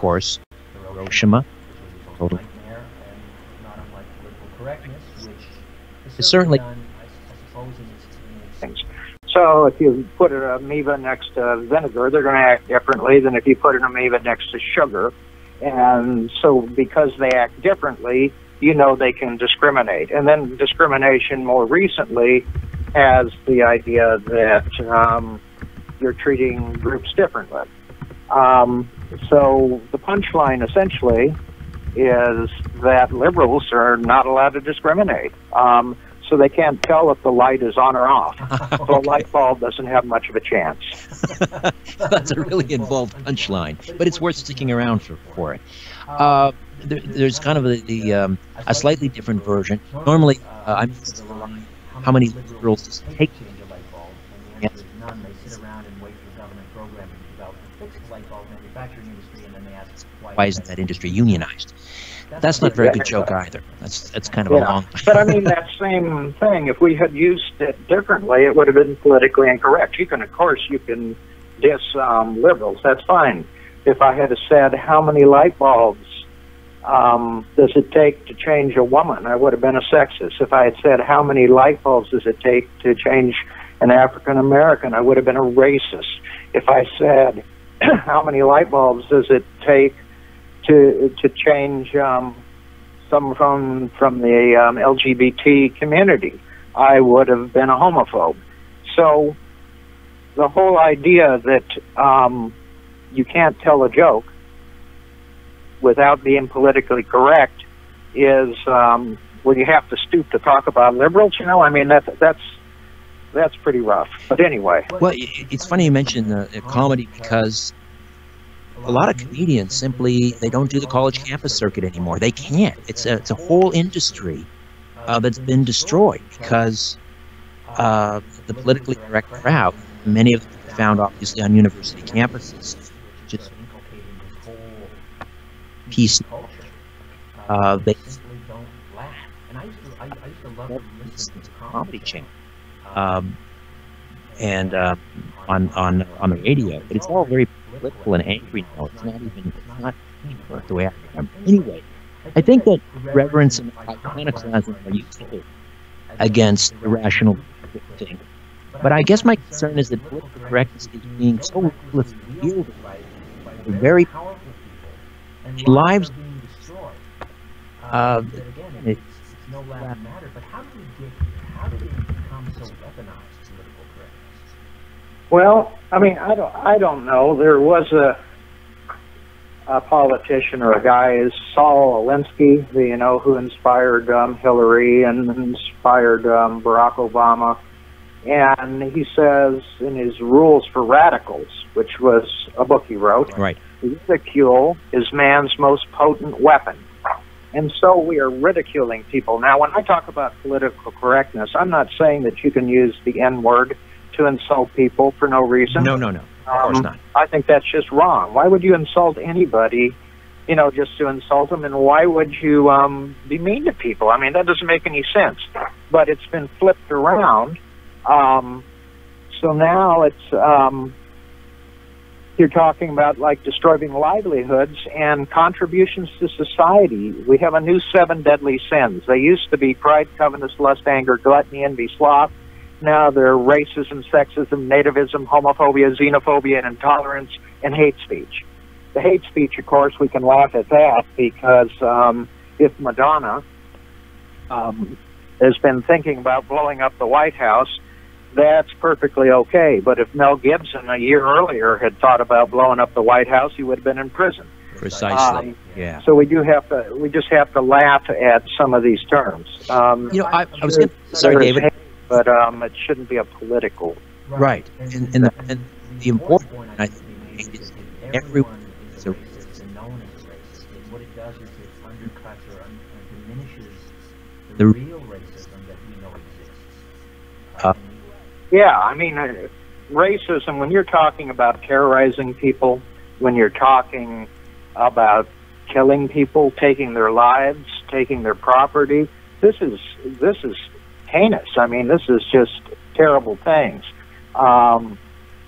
course, Hiroshima, totally. Certainly. So if you put an amoeba next to vinegar, they're going to act differently than if you put an amoeba next to sugar. And so because they act differently, you know they can discriminate. And then discrimination more recently has the idea that you're treating groups differently. So the punchline essentially is that liberals are not allowed to discriminate. So they can't tell if the light is on or off. Okay. So a light bulb doesn't have much of a chance. That's a really involved punchline, but it's worth sticking around for it. There's kind of a slightly different version. Normally, I'm how many liberals does it take to change a light bulb? And the answer is none. They sit around and wait for government program to develop a fixed light bulb manufacturing industry, and then they ask, why isn't that industry unionized? That's not a very good joke either. That's kind of a long. But I mean, that same thing, if we had used it differently, it would have been politically incorrect. You can, of course, you can diss liberals. That's fine. If I had said, how many light bulbs does it take to change a woman, I would have been a sexist. If I had said, how many light bulbs does it take to change an African American, I would have been a racist. If I said, how many light bulbs does it take to change some from the LGBT community, I would have been a homophobe. So the whole idea that you can't tell a joke without being politically correct is where you have to stoop to talk about liberals. You know, I mean that's pretty rough. But anyway. Well, it's funny you mentioned comedy, because a lot of comedians simply, they don't do the college campus circuit anymore. They can't. It's a whole industry that's been destroyed because the politically correct crowd, many of them found obviously on university campuses, just peace. They simply don't laugh. And I used to love listening to comedy channel and on the radio, but it's all very political and angry now. It's not the way I remember. Anyway, I think that reverence and iconoclasm are useful against irrational thing. But I guess my concern is that political correctness is being so ruthlessly wielded by very powerful people, and lives are being destroyed. Again, it's no laughing matter. But how do we get here? How do we become so weaponized political correctness? Well, I mean, I don't know. There was a politician or a guy, Saul Alinsky, who inspired Hillary and inspired Barack Obama. And he says in his Rules for Radicals, which was a book he wrote, right, ridicule is man's most potent weapon. And so we are ridiculing people. Now, when I talk about political correctness, I'm not saying that you can use the N-word to insult people for no reason. No. Of course not. I think that's just wrong. Why would you insult anybody, just to insult them? And why would you be mean to people? I mean, that doesn't make any sense. But it's been flipped around. So now it's, you're talking about like destroying livelihoods and contributions to society. We have a new 7 deadly sins. They used to be pride, covetousness, lust, anger, gluttony, envy, sloth. Now they're racism, sexism, nativism, homophobia, xenophobia, and intolerance, and hate speech. The hate speech, of course, we can laugh at that because if Madonna has been thinking about blowing up the White House, that's perfectly okay. But if Mel Gibson a year earlier had thought about blowing up the White House, he would have been in prison. Precisely. Yeah. So we just have to laugh at some of these terms. I was going to, sorry, David, but it shouldn't be a political. Right. And the important point, I think, is that everyone is a racist and no one is racist. And what it does is it undercuts or diminishes the real racism that we know exists. Yeah, I mean, racism, when you're talking about terrorizing people, when you're talking about killing people, taking their lives, taking their property, this is heinous. I mean, this is just terrible things.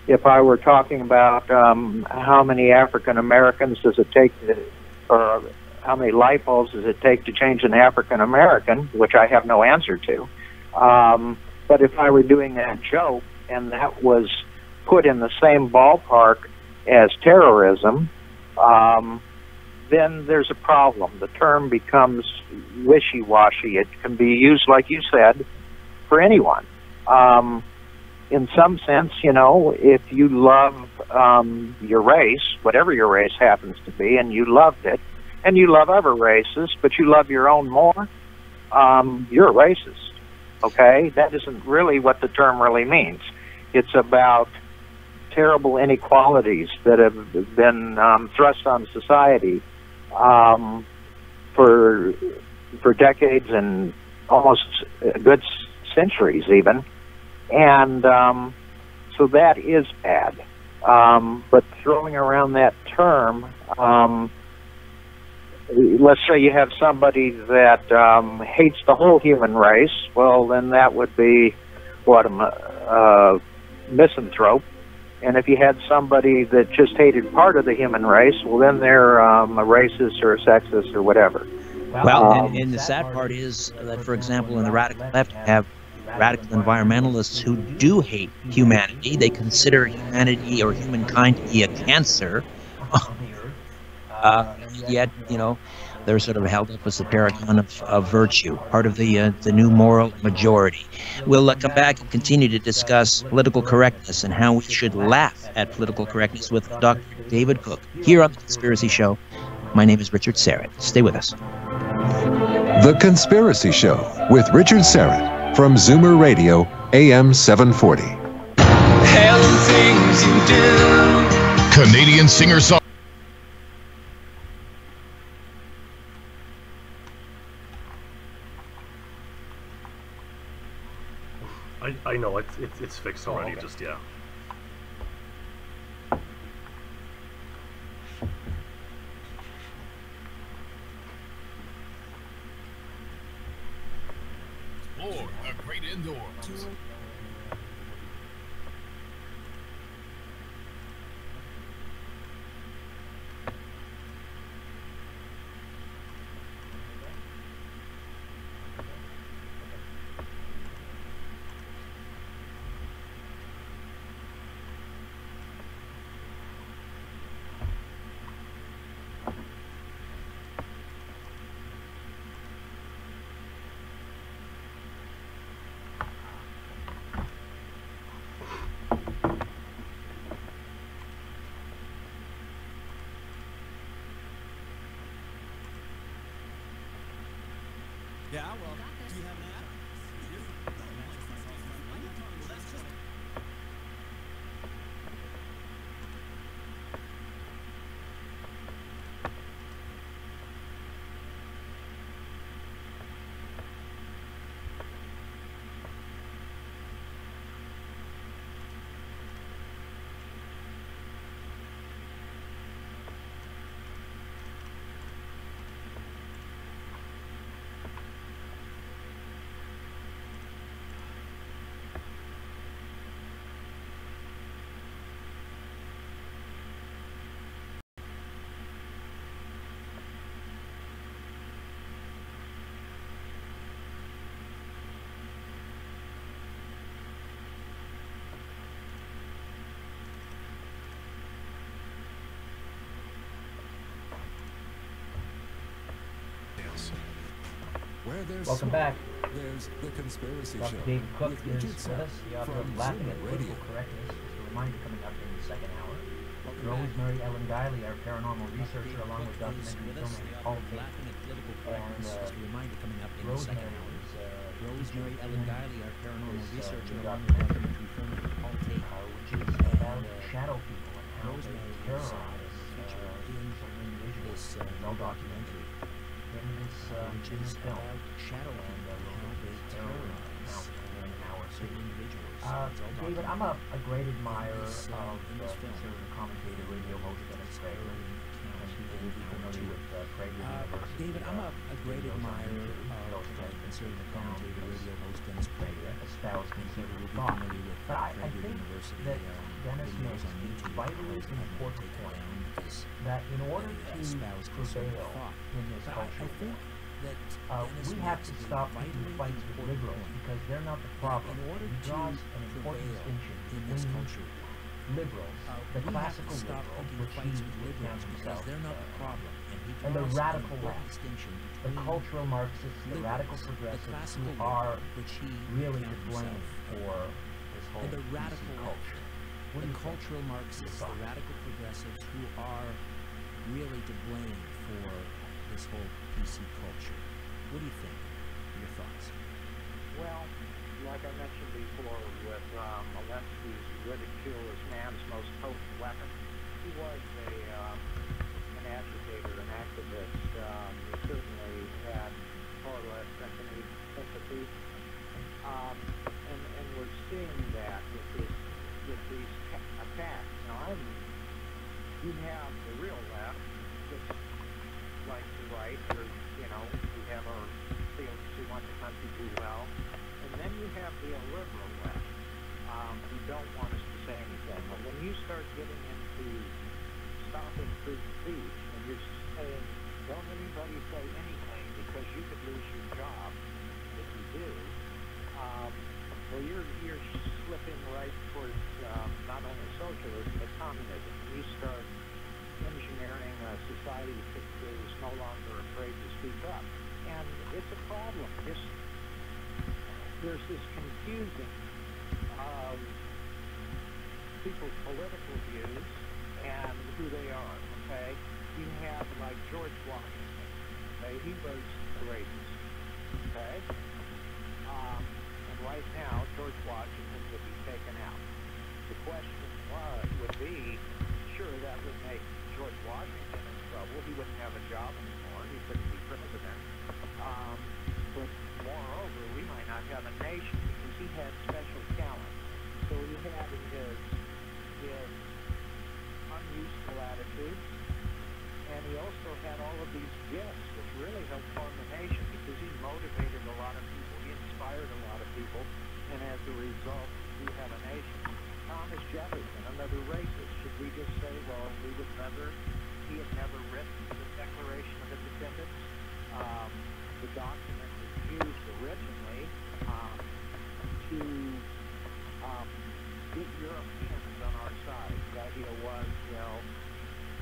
if I were talking about how many African Americans does it take to, or how many light bulbs does it take to change an African American, which I have no answer to. But if I were doing that joke and that was put in the same ballpark as terrorism, then there's a problem. The term becomes wishy-washy. It can be used, like you said, for anyone. In some sense, you know, if you love your race, whatever your race happens to be, and you loved it, and you love other races, but you love your own more, you're a racist, okay? That isn't really what the term really means. It's about terrible inequalities that have been thrust on society for decades and almost good centuries even. And so that is bad. But throwing around that term, let's say you have somebody that hates the whole human race, well, then that would be, what, a misanthrope. And if you had somebody that just hated part of the human race, well, then they're a racist or a sexist or whatever. Well, and the sad part is that, for example, in the radical left, you have radical environmentalists who do hate humanity. They consider humanity or humankind to be a cancer. Yet, you know, they're sort of held up as the paragon of virtue, part of the new moral majority. We'll come back and continue to discuss political correctness and how we should laugh at political correctness with Dr. David Cook here on The Conspiracy Show. My name is Richard Serrett. Stay with us. The Conspiracy Show with Richard Serrett from Zoomer Radio, AM 740. Hell, things you do. Canadian singer-songwriter. I know it's fixed already. Oh, okay. Just yeah. Or a great indoors. Yeah, well, do you have an app? Welcome back. There's the Conspiracy Dr. Show. David Cook is with Richard us, the author of from Laughing at Zoomer Political Radio. Correctness. Just a reminder coming up in the second hour. Rosemary Ellen Guiley, our paranormal researcher, along with documentary filmmaker Paul Tate. And Rosemary is Rosemary Ellen Guiley, our paranormal researcher, along with documentary documentary filmmaker Paul Tate. which is about shadow people and how they terrorize some individuals. Well documented in this film. Shadow And how they terrorize our city. individuals. David, I'm a great admirer of conservative commentator, radio host Dennis Craig. And people will be familiar with Craig David, I'm a great admirer of conservative commentator, radio host Dennis Prager. espouse conservative You'll be thought. familiar with But I Prager think University that Dennis videos makes on a YouTube. vitally important point that in order to prevail in this culture, we have to stop picking fights with liberals because they're not the problem. He draws an important distinction in this between culture. liberals, the classical liberals, which he recounts himself, They're not the problem. and the radical left, the cultural Marxists, the radical progressives, who are really to blame for this whole the radical culture. The cultural Marxists, the radical progressives, who are really to blame for this whole PC culture. What do you think? Your thoughts? Well, like I mentioned before, with Walensky's ridicule as man's most potent weapon, he was an agitator, an activist. He certainly had far less sympathy. And we're seeing that with these attacks. Now, you have the real left, just like the right, or, we have our fields who want the country to do well. And then you have the illiberal left, who don't want us to say anything. But when you start getting into stopping free speech, and you're saying, don't anybody say anything because you could lose your job if you do, well, you're slipping right towards not only socialism, but communism. You start engineering a society that is no longer afraid to speak up. And it's a problem. There's this confusing of people's political views and who they are, okay? You have, like, George Washington, okay? He was a racist, okay? And right now, George Washington would be taken out. The question would be, sure, that would make George Washington in trouble. He wouldn't have a job anymore. He couldn't be president. But moreover, we might not have a nation because he had special talent. So he had his unuseful attitudes, and he also had all of these gifts which really helped form the nation because he motivated a lot of people. He inspired a lot of people, and as a result, we have a nation. Thomas Jefferson, another racist. Should we just say, well, he had never written the Declaration of Independence? The document was used originally to get Europeans on our side. The idea was, well,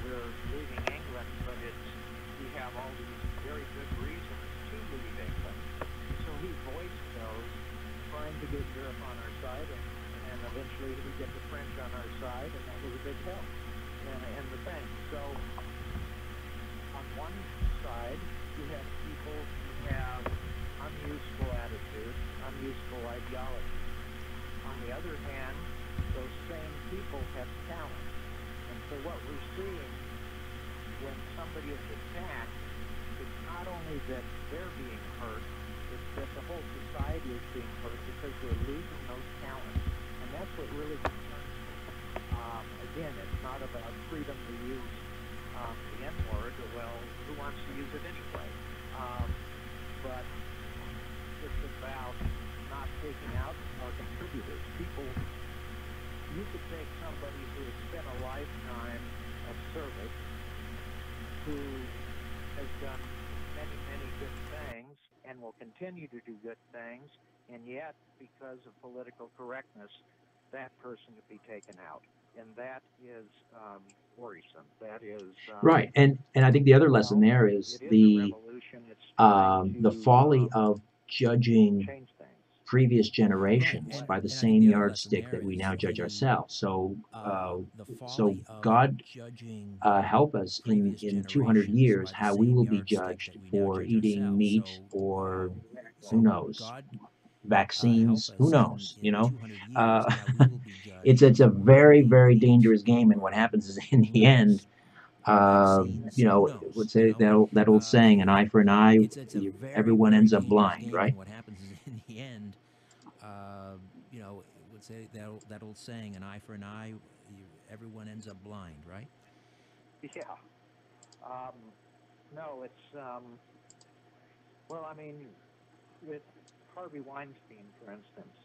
we're leaving England, but we have all these very good reasons to leave England. So he voiced those, trying to get Europe on our side, and eventually we get the French on our side, and that was a big help. And the thing. So on one side, you have people who have unuseful attitudes, unuseful ideology. On the other hand, those same people have talent. And so what we're seeing when somebody is attacked, it's not only that they're being hurt, it's that the whole society is being hurt because we're losing those talents. And that's what really concerns me. Again, it's not about freedom to use the N-word. Well, who wants to use it anyway? But it's about not taking out our contributors. People, you could take somebody who has spent a lifetime of service, who has done many, many good things and will continue to do good things, and yet, because of political correctness, that person could be taken out. And that is worrisome. That is right. And I think the other lesson there is the folly of judging previous generations by the same yardstick that we now judge ourselves. So God help us in 200 years how we will be judged for eating meat or who knows, vaccines, who knows, it's a very, very dangerous game, and what happens is in the end, let's say that old saying, an eye for an eye, everyone ends up blind, right? What happens is in the end, would say that old saying, an eye for an eye, everyone ends up blind, right? Yeah. No, it's, well, I mean, with Harvey Weinstein, for instance,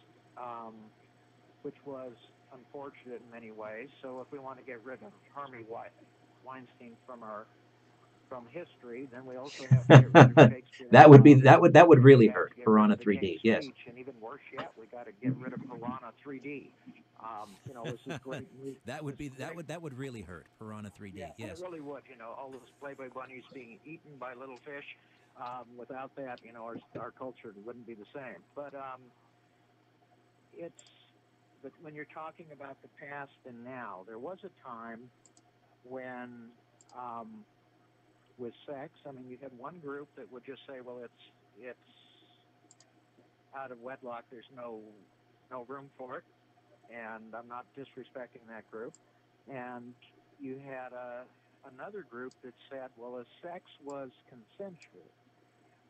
which was unfortunate in many ways. So if we want to get rid of Harvey Weinstein from history, then we also have to get rid of Shakespeare. that would really hurt Piranha 3D. Yes. And even worse yet, we got to get rid of Piranha 3D. You know, this is great. that would really hurt Piranha 3D. Yeah, yes, it really would. You know, all those Playboy bunnies being eaten by little fish. Without that, you know, our culture wouldn't be the same. But but when you're talking about the past and now, there was a time when with sex, I mean, you had one group that would just say, well, it's out of wedlock. There's no room for it, and I'm not disrespecting that group. And you had another group that said, well, if sex was consensual,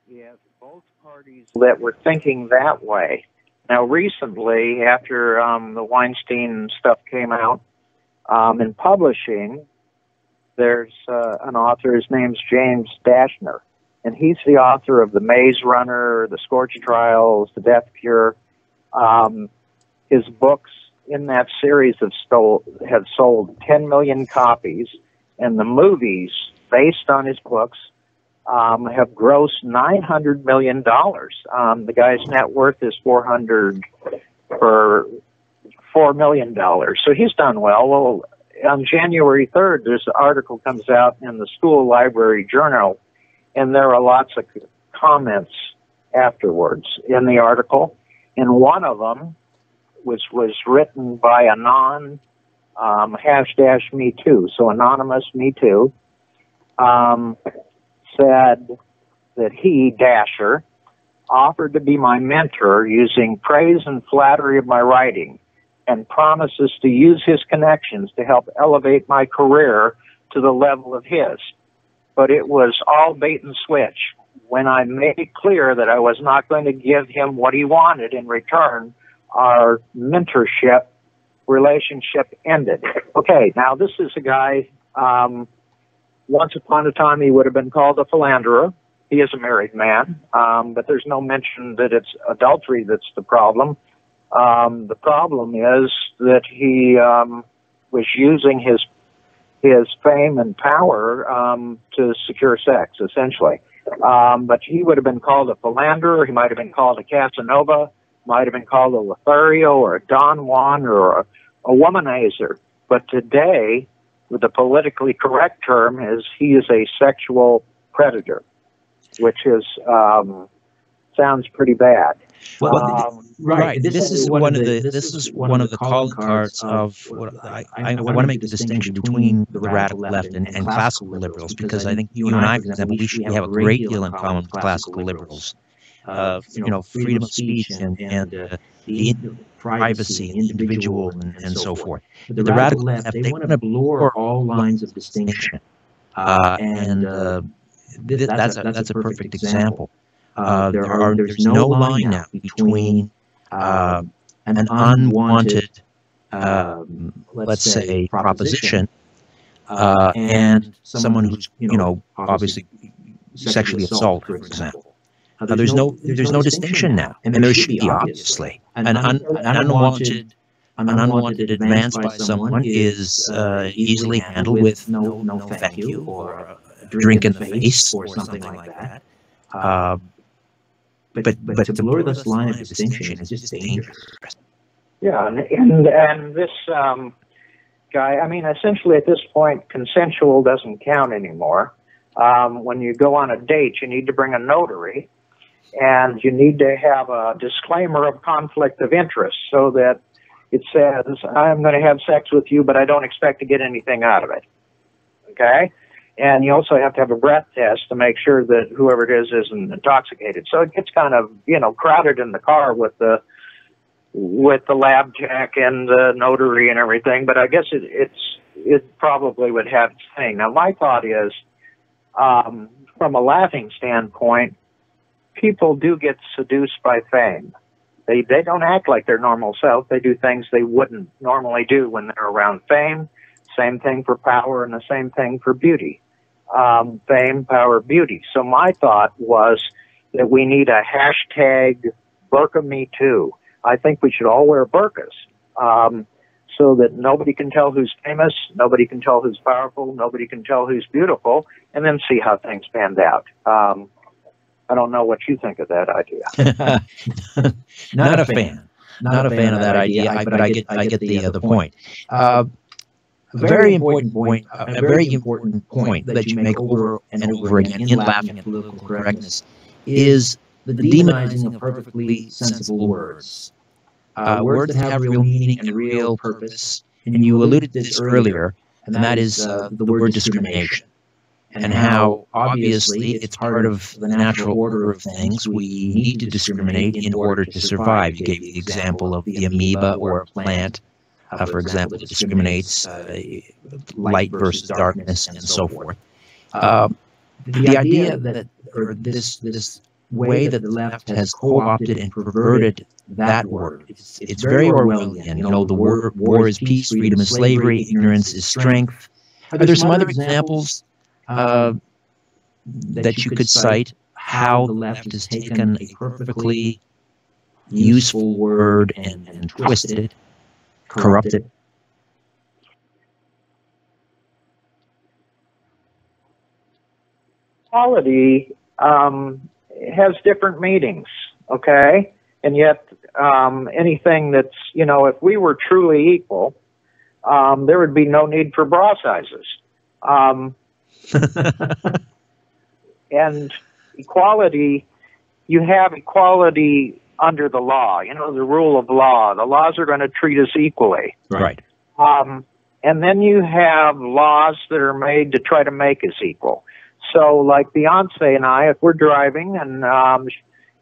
if both parties that were thinking that way. Now, recently, after the Weinstein stuff came out in publishing, there's an author, his name's James Dashner, and he's the author of The Maze Runner, The Scorch Trials, The Death Cure. His books in that series have sold 10 million copies, and the movies based on his books have grossed $900 million. The guy's net worth is $4 million. So he's done well. Well, on January 3rd, there's an article comes out in the School Library Journal, and there are lots of comments afterwards in the article. And one of them was written by Anon #MeToo, so anonymous Me Too, said that he, Dasher, offered to be my mentor using praise and flattery of my writing and promises to use his connections to help elevate my career to the level of his. But it was all bait and switch. When I made it clear that I was not going to give him what he wanted in return, our mentorship relationship ended. Okay, now this is a guy, once upon a time he would have been called a philanderer. He is a married man, but there's no mention that it's adultery that's the problem. The problem is that he was using his fame and power to secure sex, essentially. But he would have been called a philanderer. He might have been called a Casanova, might have been called a Lothario or a Don Juan or a womanizer. But today, the politically correct term is he is a sexual predator, which is sounds pretty bad. Well, right. This is one of the calling cards of what I want to make the distinction between the radical left and classical liberals, because I think you and I, for example, we have a great deal in common with classical liberals. Freedom of speech and the privacy and individual and so forth. The radical left, they want to blur all lines of distinction, and that's a perfect example. There's no line now between an unwanted, let's say, proposition and someone who's obviously sexually assaulted, for example. There's no distinction now, and there should be, obviously. An unwanted advance by someone is easily handled with no thank you or a drink in the face or something like that. But to blur this line of distinction is just dangerous. Yeah, and this guy, I mean, essentially at this point, consensual doesn't count anymore. When you go on a date, you need to bring a notary, and you need to have a disclaimer of conflict of interest so that it says, I'm going to have sex with you, but I don't expect to get anything out of it. Okay? And you also have to have a breath test to make sure that whoever it is isn't intoxicated. So it gets kind of, crowded in the car with the lab tech and the notary and everything. But I guess it probably would have its thing. Now, my thought is, from a laughing standpoint, people do get seduced by fame. They don't act like their normal self. They do things they wouldn't normally do when they're around fame. Same thing for power and the same thing for beauty. fame, power, beauty. So my thought was that we need a hashtag Burqa Me Too. I think we should all wear burqas so that nobody can tell who's famous, nobody can tell who's powerful, nobody can tell who's beautiful, and then see how things panned out. I don't know what you think of that idea. Not a fan. Not a fan of that idea, but I get the point. A very important point that you make over and over again in laughing at political correctness is the demonizing of perfectly sensible words. Words that have real meaning and real purpose. And you alluded to this earlier, and that is the word discrimination. And how, obviously, it's part of the natural order of things. We need to discriminate in order to survive. You gave the example of the amoeba or a plant, for example, that discriminates light versus darkness and so forth. The idea that, or this way that the left has co-opted and perverted that word, it's very Orwellian. You know, the word war is peace, freedom is slavery, ignorance is strength. Are there some other examples that you could cite how the left has taken a perfectly useful word and twisted it, corrupted it? Equality has different meanings, okay? And yet anything that's, you know, if we were truly equal, there would be no need for bra sizes. And equality, you have equality under the law, you know, the rule of law. The laws are going to treat us equally. Right. And then you have laws that are made to try to make us equal. So, like Beyonce and I, if we're driving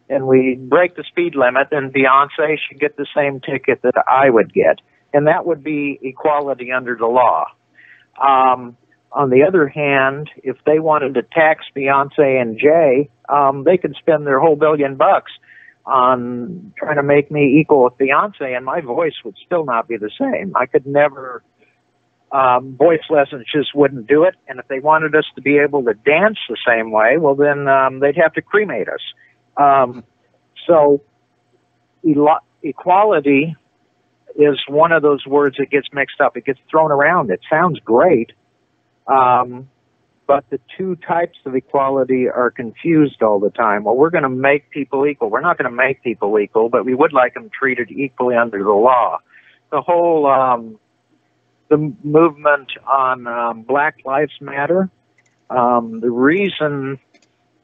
and we break the speed limit, then Beyonce should get the same ticket that I would get. And that would be equality under the law. On the other hand, if they wanted to tax Beyonce and Jay, they could spend their whole $1 billion on trying to make me equal with Beyonce, and my voice would still not be the same. I could never, voice lessons just wouldn't do it. And if they wanted us to be able to dance the same way, well, then they'd have to cremate us. So equality is one of those words that gets mixed up. It gets thrown around. It sounds great. But the two types of equality are confused all the time. Well, we're going to make people equal. We're not going to make people equal, but we would like them treated equally under the law. The whole, the movement on Black Lives Matter, the reason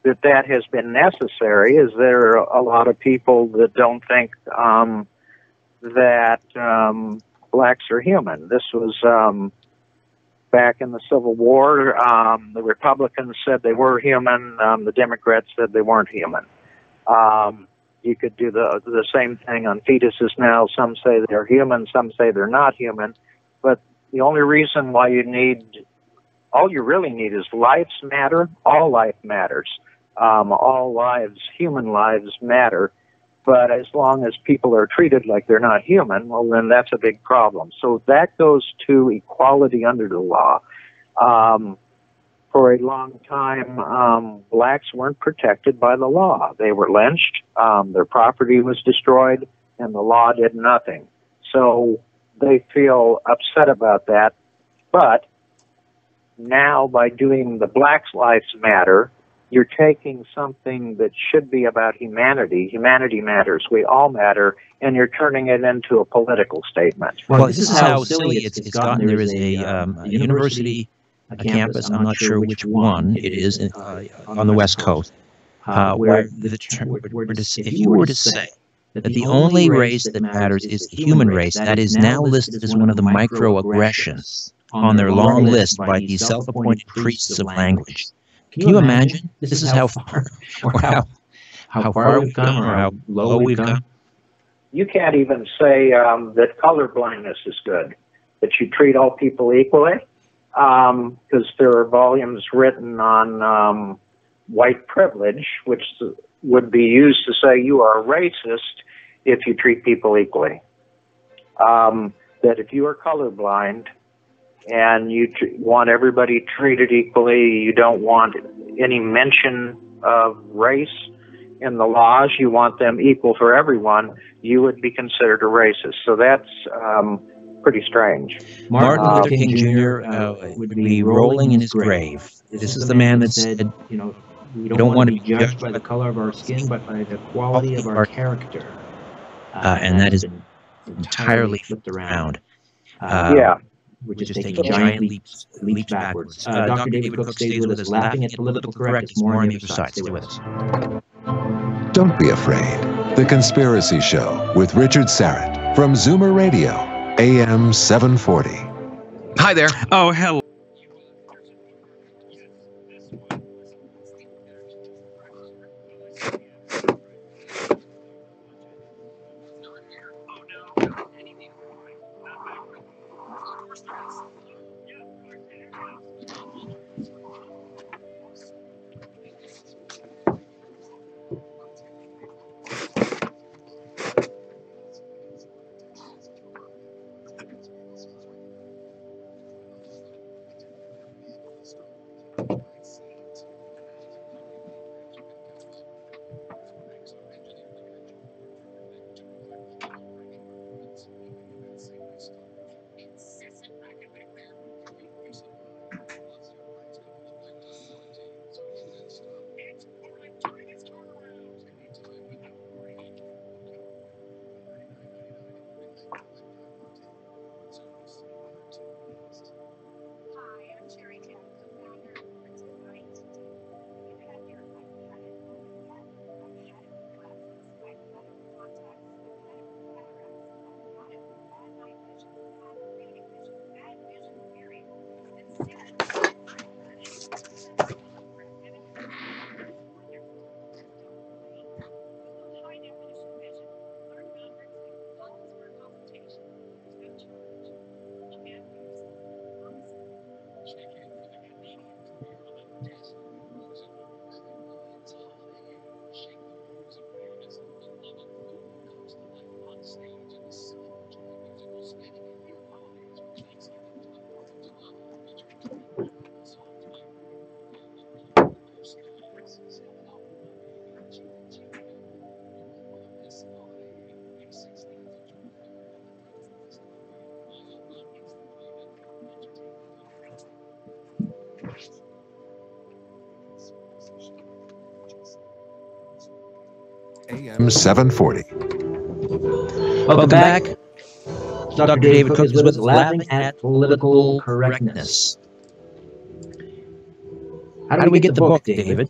that has been necessary is there are a lot of people that don't think that blacks are human. This was back in the Civil War. The Republicans said they were human. The Democrats said they weren't human. You could do the same thing on fetuses now. Some say they're human, some say they're not human. But the only reason why all you really need is lives matter. All life matters. All lives, human lives matter. But as long as people are treated like they're not human, well, then that's a big problem. So that goes to equality under the law. For a long time, blacks weren't protected by the law. They were lynched, their property was destroyed, and the law did nothing. So they feel upset about that. But now by doing the Black Lives Matter, you're taking something that should be about humanity. Humanity matters. We all matter. And you're turning it into a political statement. Well, this is how silly it's gotten. There is a university, a campus, I'm not sure which one it is, on the West Coast, where if you were to say that the only race that matters is the human race, that is now listed as one of the microaggressions on their long list by these self-appointed priests of language. Can you imagine? This is how far, or how far we've come, or how low we've come. You can't even say that color blindness is good, that you treat all people equally, because there are volumes written on white privilege, which would be used to say you are racist if you treat people equally. That if you are colorblind, and you want everybody treated equally. You don't want any mention of race in the laws. You want them equal for everyone. You would be considered a racist. So that's pretty strange. Martin Luther King Jr. Would be rolling in his grave. This is the man that said, you know, we don't want to be judged by the color of our skin, but by the quality of our character. And that is entirely flipped around. Yeah. We're just taking giant leaps backwards. Dr. David Cook stays with us, laughing at political correctness. More on the other side. Stay with us. Don't be afraid. The Conspiracy Show with Richard Serrett from Zoomer Radio, AM 740. Hi there. Oh, hello. AM 740. Welcome back. Dr. David Cook is with us, laughing at political correctness. How do we get the book, David?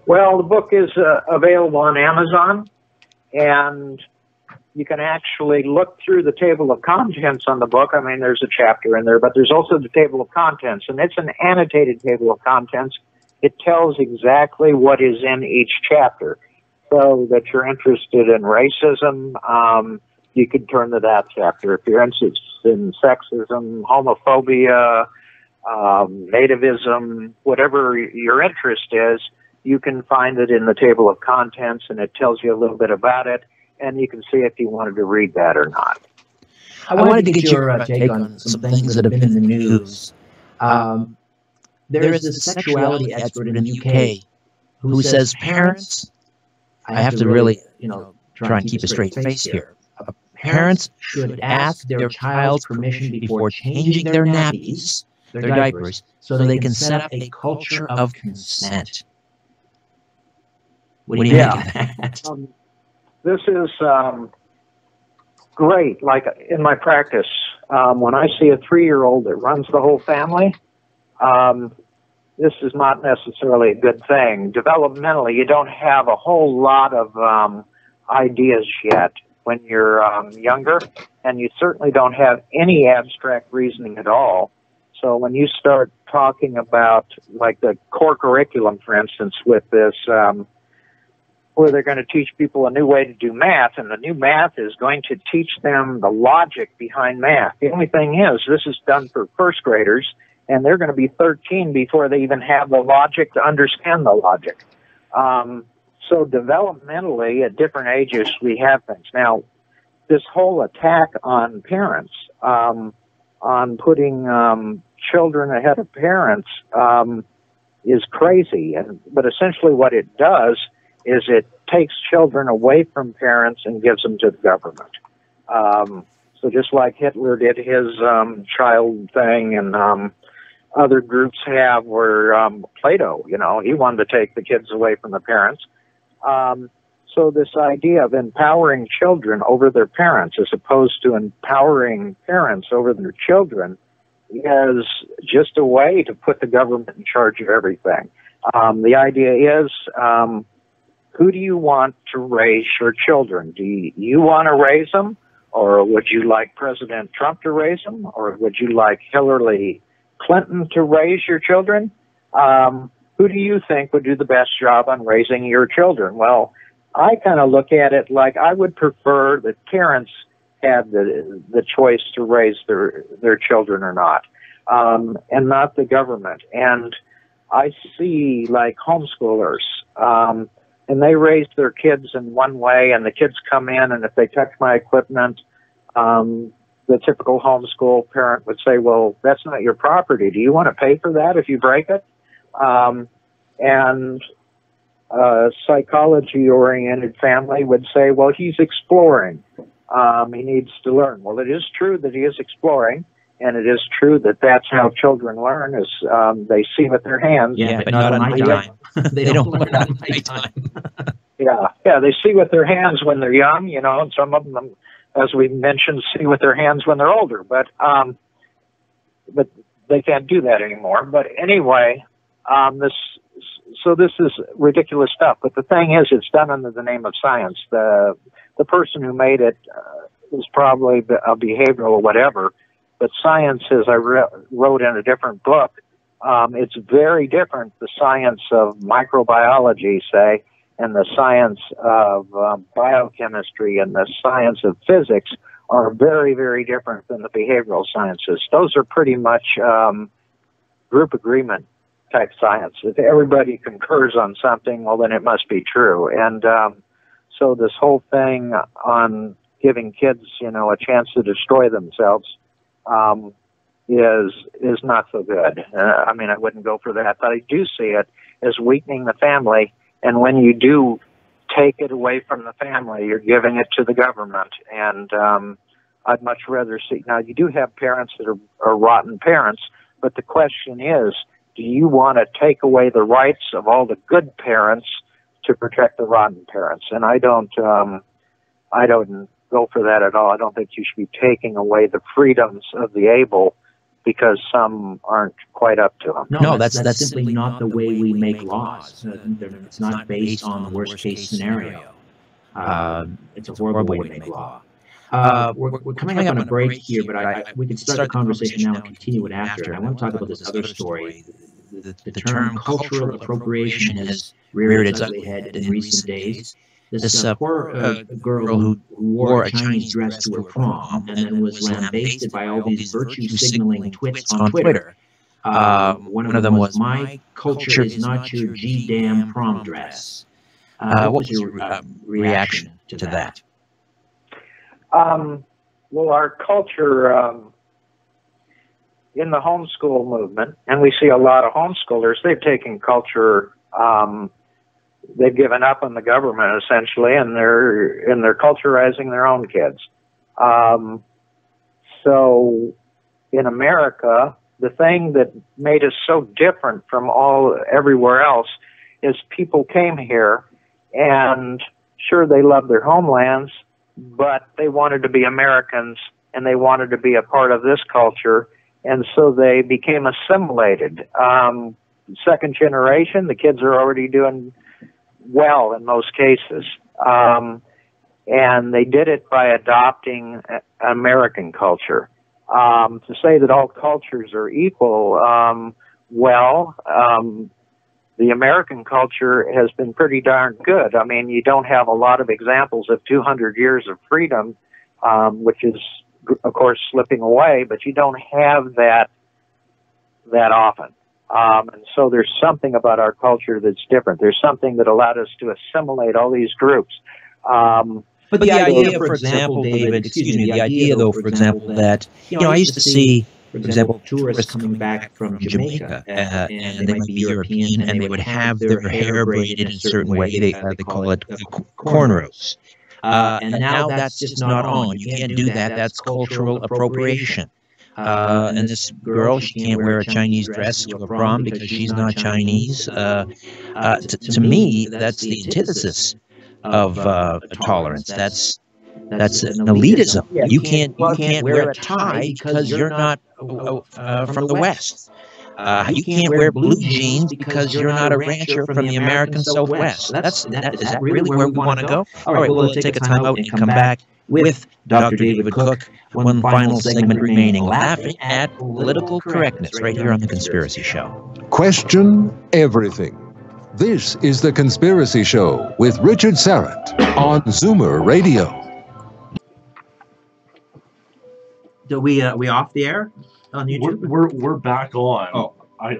Well, the book is available on Amazon, and you can actually look through the table of contents on the book. I mean, there's a chapter in there, but there's also the table of contents, and it's an annotated table of contents. It tells exactly what is in each chapter. So that you're interested in racism, you could turn to that chapter. If you're interested in sexism, homophobia, nativism, whatever your interest is, you can find it in the table of contents, and it tells you a little bit about it, and you can see if you wanted to read that or not. I wanted to get your take on some things that have been in the news. There is this sexuality expert in the UK who says parents, I have to really, try and keep a straight face here. Parents should ask their child's permission before changing their nappies, their diapers, so they can set up a culture of consent. What do you think of that? This is great. Like in my practice, when I see a 3-year-old that runs the whole family, this is not necessarily a good thing. Developmentally, you don't have a whole lot of ideas yet when you're younger, and you certainly don't have any abstract reasoning at all. So when you start talking about, like, the core curriculum, for instance, with this, where they're going to teach people a new way to do math, and the new math is going to teach them the logic behind math. The only thing is, this is done for first graders, and they're going to be 13 before they even have the logic to understand the logic. So developmentally, at different ages, we have things. Now, this whole attack on parents, on putting children ahead of parents is crazy. But essentially what it does is it takes children away from parents and gives them to the government. So just like Hitler did his child thing, and other groups have, where Plato, you know, he wanted to take the kids away from the parents. So this idea of empowering children over their parents as opposed to empowering parents over their children is just a way to put the government in charge of everything. The idea is, who do you want to raise your children? Do you want to raise them? Or would you like President Trump to raise them? Or would you like Hillary Clinton to raise your children? Who do you think would do the best job on raising your children? Well, I kind of look at it like I would prefer that parents had the choice to raise their children or not, and not the government. And I see like homeschoolers, and they raise their kids in one way, and the kids come in, and if they touch my equipment, the typical homeschool parent would say, well, that's not your property. Do you want to pay for that if you break it? And a psychology-oriented family would say, well, he's exploring. He needs to learn. Well, it is true that he is exploring, and it is true that that's how children learn, is they see with their hands. Yeah, but not on my time. They don't learn on my time. Yeah, they see with their hands when they're young, you know, and some of them, as we mentioned, see with their hands when they're older. But they can't do that anymore. But anyway, this is ridiculous stuff. But the thing is, it's done under the name of science. The person who made it was probably a behavioral or whatever. But science, as I wrote in a different book, it's very different. The science of microbiology, say, and the science of biochemistry and the science of physics are very, very different than the behavioral sciences. Those are pretty much group agreement type science. If everybody concurs on something, well, then it must be true. And so this whole thing on giving kids, you know, a chance to destroy themselves is not so good. I mean, I wouldn't go for that, but I do see it as weakening the family. And when you do take it away from the family, you're giving it to the government. And I'd much rather see. Now, you do have parents that are rotten parents, but the question is, do you want to take away the rights of all the good parents to protect the rotten parents? And I don't go for that at all. I don't think you should be taking away the freedoms of the able because some aren't quite up to them. No, that's simply not the way we make laws. It's not based on the worst case scenario. It's a horrible way to make law. We're coming up on a break here, but we can start the conversation now and continue it after. I want to talk about this other story. The term cultural appropriation has reared its ugly head in recent days. This poor girl who wore a Chinese dress to her prom and then was lambasted by all these virtue-signaling twits on Twitter. One of them was, "My culture is not your G-damn prom dress." What was your reaction to that? Well, our culture in the homeschool movement, and we see a lot of homeschoolers, they've taken culture, they've given up on the government essentially, and they're culturizing their own kids. So in America, the thing that made us so different from everywhere else is people came here, and sure, they loved their homelands, but they wanted to be Americans, and they wanted to be a part of this culture, and so they became assimilated. Second generation, the kids are already doing well in most cases, and they did it by adopting American culture. To say that all cultures are equal, the American culture has been pretty darn good. I mean, you don't have a lot of examples of 200 years of freedom, which is, of course, slipping away, but you don't have that often. And so there's something about our culture that's different. There's something that allowed us to assimilate all these groups. But the idea, for example, David, the idea, though, for example, that, I used to see for example, tourists coming back from Jamaica, and they might be European, and they would have their hair braided in a certain way. They call it cornrows. And now that's just not on. You can't do that. That's cultural appropriation. And this girl, she can't wear a Chinese dress to a prom because she's not Chinese. To me, that's the antithesis of tolerance. That's an elitism. You can't wear a tie because you're not from the West. You can't wear blue jeans because you're not a rancher from the American Southwest. Is that really where we want to go? All right, we'll take a time out and come back with Dr. David Cook. One final segment remaining, laughing at political correctness, right here on The Conspiracy Show. Question everything. This is The Conspiracy Show with Richard Serrett on Zoomer Radio. So we off the air on YouTube? We're back on. Oh. I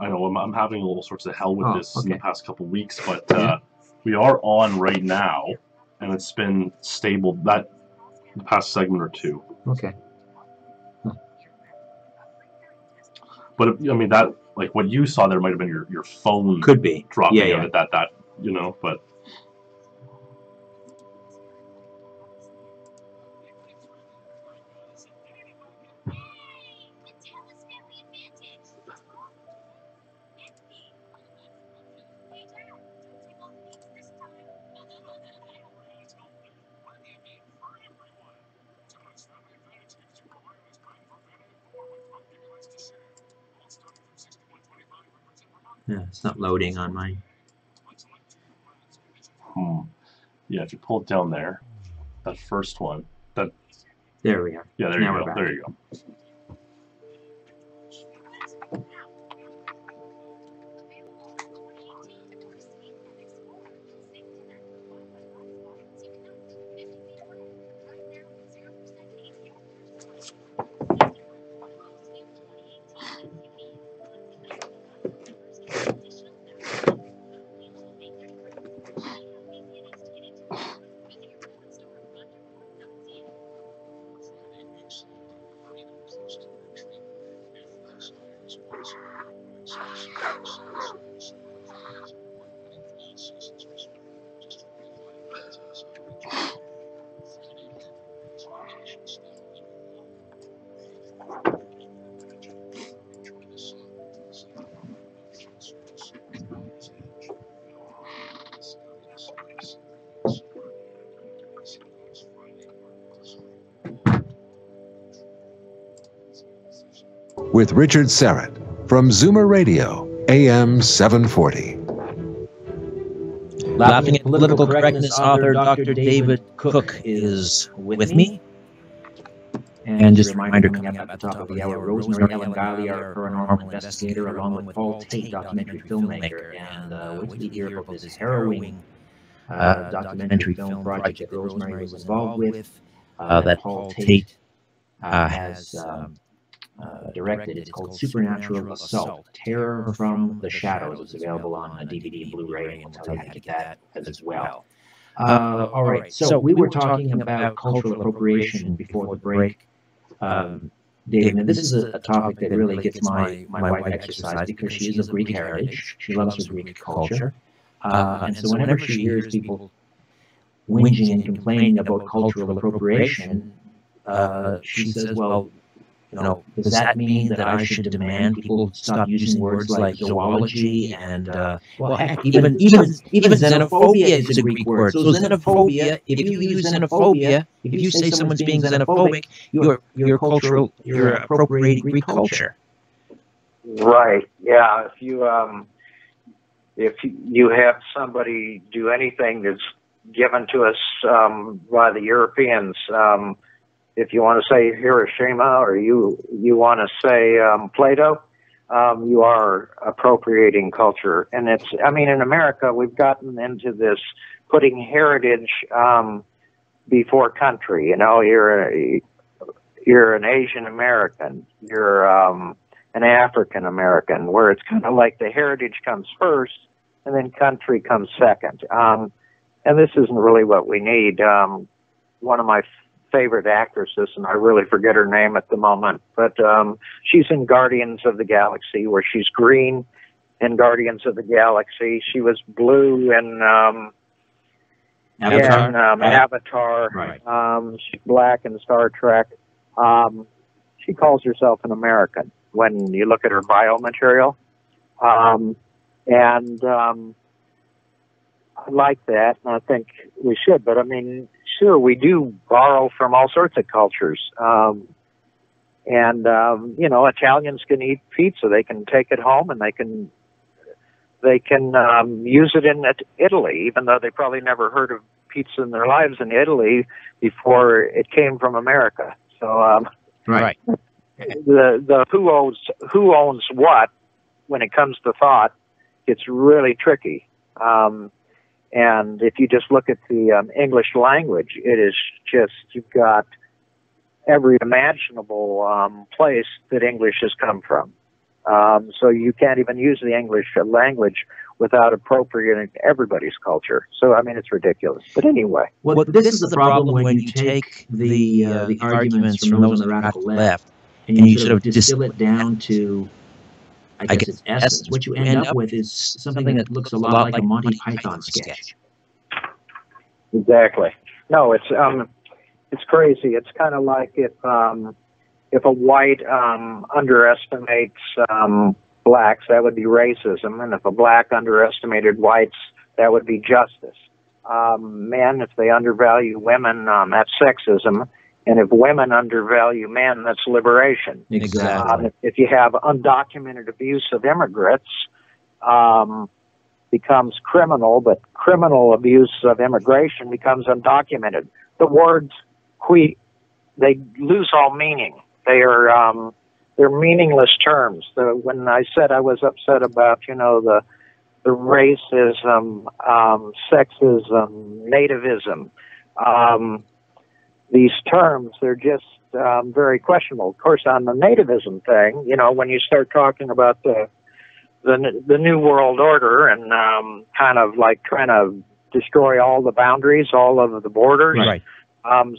know I'm having a little sorts of hell with this in the past couple weeks, but we are on right now, and it's been stable the past segment or two. Okay. But I mean that, like what you saw there might have been your phone could be dropping out at that you know, but. Yeah, it's not loading on mine. Yeah, if you pull it down there, that first one, there we are. Yeah, there you go. There you go. With Richard Serrett from Zoomer Radio, AM 740. Laughing at Political Correctness author Dr. David Cook is with me. And just a reminder, coming up at the top of the hour, Rosemary Ellen Guiley, our paranormal investigator, along with Paul Tate, documentary filmmaker. And wait till you hear about this harrowing documentary film project that Rosemary was involved with, that Paul Tate has directed. It's called Supernatural Assault, Terror from the Shadows. It's available on DVD and Blu-ray, and we'll tell you how to get that as well. All right, so we were talking about cultural appropriation before the break, David, and this is a topic that really gets my wife exercised because she is of Greek heritage. She loves her Greek culture. And so whenever she hears people whinging and complaining about cultural appropriation, she says, well, you know, does that mean that I should demand people stop using words like zoology and, well, heck, even xenophobia is a Greek word. So xenophobia, if you use xenophobia, if you say someone's being xenophobic, you're appropriating Greek culture. Right. Yeah. If you have somebody do anything that's given to us by the Europeans, if you want to say Hiroshima or you want to say Plato, you are appropriating culture. And it's, I mean, in America, we've gotten into this putting heritage before country. You know, you're an Asian American, you're an African American, where it's kind of like the heritage comes first and then country comes second. And this isn't really what we need. One of my favorite actresses, and I really forget her name at the moment. But she's in Guardians of the Galaxy, where she's green in Guardians of the Galaxy. She was blue in Avatar. Right. She's black in Star Trek. She calls herself an American when you look at her biomaterial. I like that, and I think we should. But I mean, sure, we do borrow from all sorts of cultures. You know, Italians can eat pizza. They can take it home, and they can use it in Italy, even though they probably never heard of pizza in their lives in Italy before it came from America. So, right. The who owns what when it comes to thought, it's really tricky. And if you just look at the English language, it is just, you've got every imaginable place that English has come from. So you can't even use the English language without appropriating everybody's culture. So, I mean, it's ridiculous. But anyway. Well, this is the problem when you take the arguments from those on the radical left and you sort of distill it down to, I guess, its essence. What you end up with is something that looks a lot like a Monty Python sketch. Exactly. No, it's crazy. It's kind of like if a white underestimates blacks, that would be racism, and if a black underestimated whites, that would be justice. Men, if they undervalue women, that's sexism. And if women undervalue men, that's liberation. Exactly. If you have undocumented abuse of immigrants, becomes criminal, but criminal abuse of immigration becomes undocumented. The words they lose all meaning. They're meaningless terms. When I said I was upset about, you know, the racism, sexism, nativism, these terms, they're just very questionable. Of course, on the nativism thing, you know, when you start talking about the New World Order and kind of like trying to destroy all the boundaries, all of the borders, right.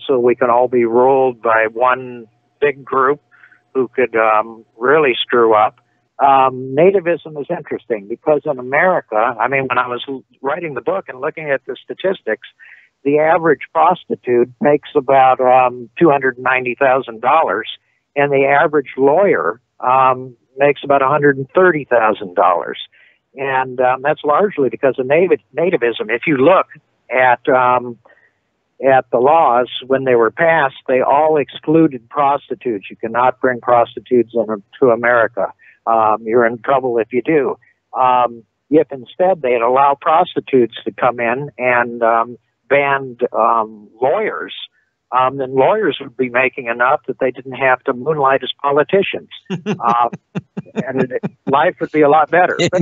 So we can all be ruled by one big group who could really screw up. Nativism is interesting because in America, I mean, when I was writing the book and looking at the statistics, the average prostitute makes about $290,000, and the average lawyer makes about $130,000. And that's largely because of nativism. If you look at the laws when they were passed, they all excluded prostitutes. You cannot bring prostitutes to America. You're in trouble if you do. If instead they'd allow prostitutes to come in and banned lawyers, then lawyers would be making enough that they didn't have to moonlight as politicians. And life would be a lot better. But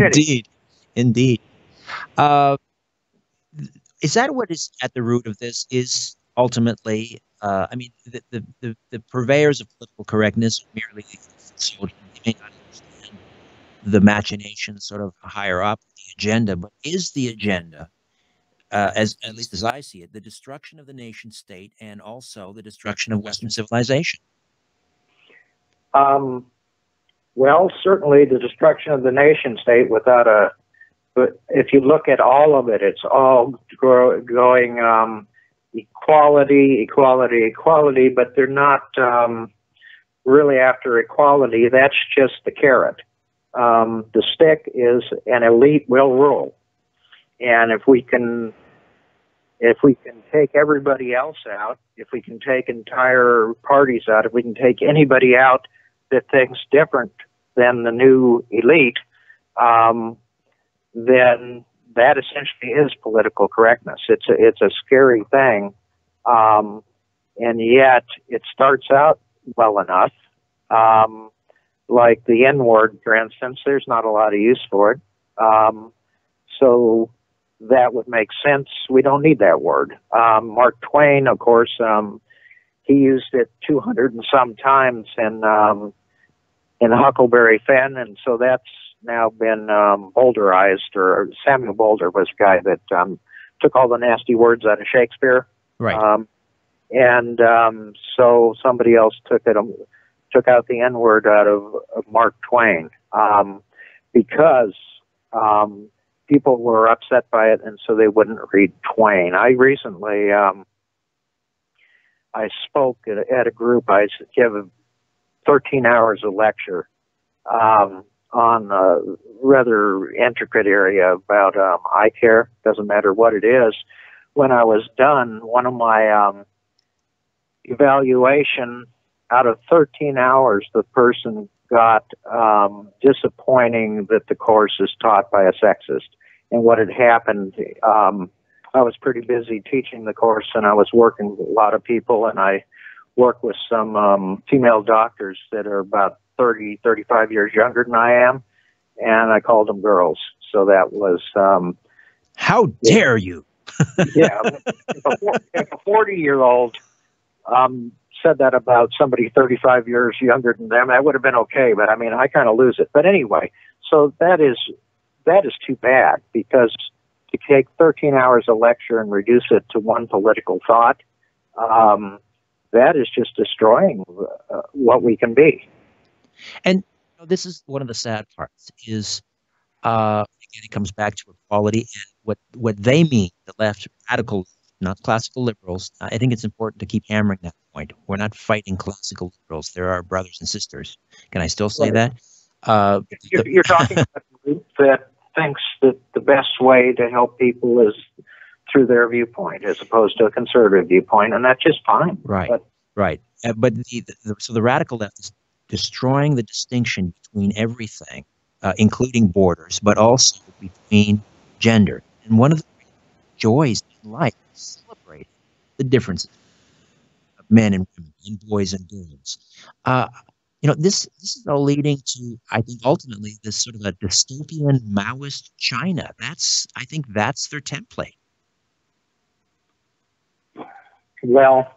Indeed. Is that what is at the root of this? Is ultimately, I mean, the purveyors of political correctness merely they may not understand the machinations sort of higher up the agenda, but is the agenda, as at least as I see it, the destruction of the nation state and also the destruction of Western civilization? Well, certainly the destruction of the nation state but if you look at all of it, it's all going equality, but they're not really after equality. That's just the carrot. The stick is an elite will rule. And if we can take everybody else out, if we can take entire parties out, if we can take anybody out that thinks different than the new elite, then that essentially is political correctness. It's a scary thing, and yet it starts out well enough. Like the N-word, for instance, there's not a lot of use for it. So that would make sense. We don't need that word. Mark Twain, of course, he used it 200 and some times in Huckleberry Finn, and so that's now been Boulderized, or Samuel Boulder was the guy that took all the nasty words out of Shakespeare. Right. And so somebody else took out the N word out of Mark Twain, because people were upset by it, and so they wouldn't read Twain. I recently I spoke at a group. I gave 13 hours of lecture on a rather intricate area about eye care. Doesn't matter what it is. When I was done, one of my evaluation, out of 13 hours, the person got disappointing that the course is taught by a sexist. And what had happened, I was pretty busy teaching the course, and I was working with a lot of people, and I work with some female doctors that are about 30, 35 years younger than I am, and I called them girls. So that was... How dare you? Yeah. If a 40-year-old said that about somebody 35 years younger than them, that would have been okay, but I mean, I kind of lose it. But anyway, so that is too bad, because to take 13 hours of lecture and reduce it to one political thought, that is just destroying what we can be. And this is one of the sad parts, is again, it comes back to equality and what they mean, the left, radical, not classical liberals. I think it's important to keep hammering that point. We're not fighting classical liberals. They're our brothers and sisters. Can I still say that? You're talking about a group that thinks that the best way to help people is through their viewpoint as opposed to a conservative viewpoint, and that's just fine. Right, right. But so the radical left is destroying the distinction between everything, including borders, but also between gender. And one of the joys in life is celebrating the differences of men and women, and boys and girls. This is all leading to, I think, ultimately this sort of a dystopian Maoist China. I think that's their template. Well,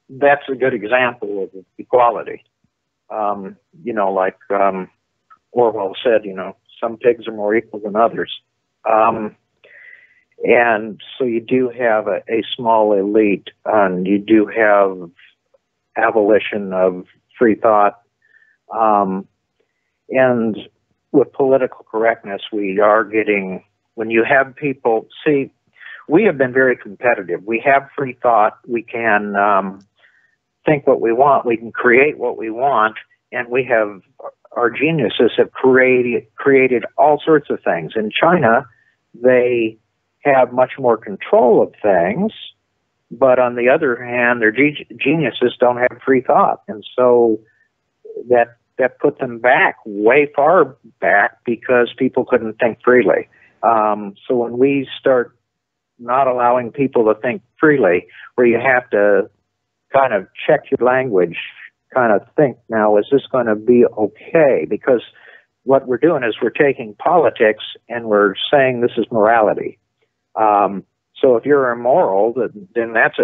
that's a good example of equality. Like Orwell said, some pigs are more equal than others. And so you do have a small elite, and you do have abolition of free thought. And with political correctness, we are getting, when you have people, see, we have been very competitive. We have free thought. We can think what we want. We can create what we want. And we have, our geniuses have created all sorts of things. In China, they have much more control of things, but on the other hand, their geniuses don't have free thought. And so that put them back, way far back, because people couldn't think freely. So when we start not allowing people to think freely, where you have to kind of check your language, kind of think, now, is this going to be okay? Because what we're doing is we're taking politics and we're saying this is morality. So if you're immoral, then that's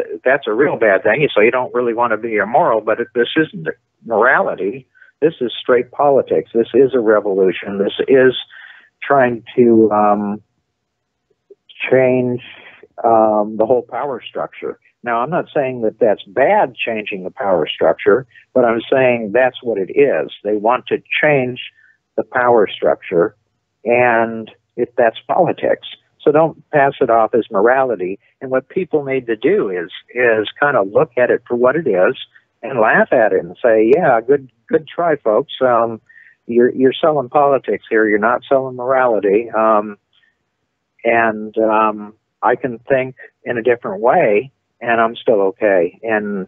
a real bad thing. So you don't really want to be immoral, but this isn't morality. This is straight politics. This is a revolution. This is trying to change the whole power structure. Now, I'm not saying that that's bad, changing the power structure, but I'm saying that's what it is. They want to change the power structure, and that's politics. So don't pass it off as morality. And what people need to do is kind of look at it for what it is and laugh at it and say, yeah, good try, folks. You're selling politics here. You're not selling morality. And I can think in a different way, and I'm still okay. And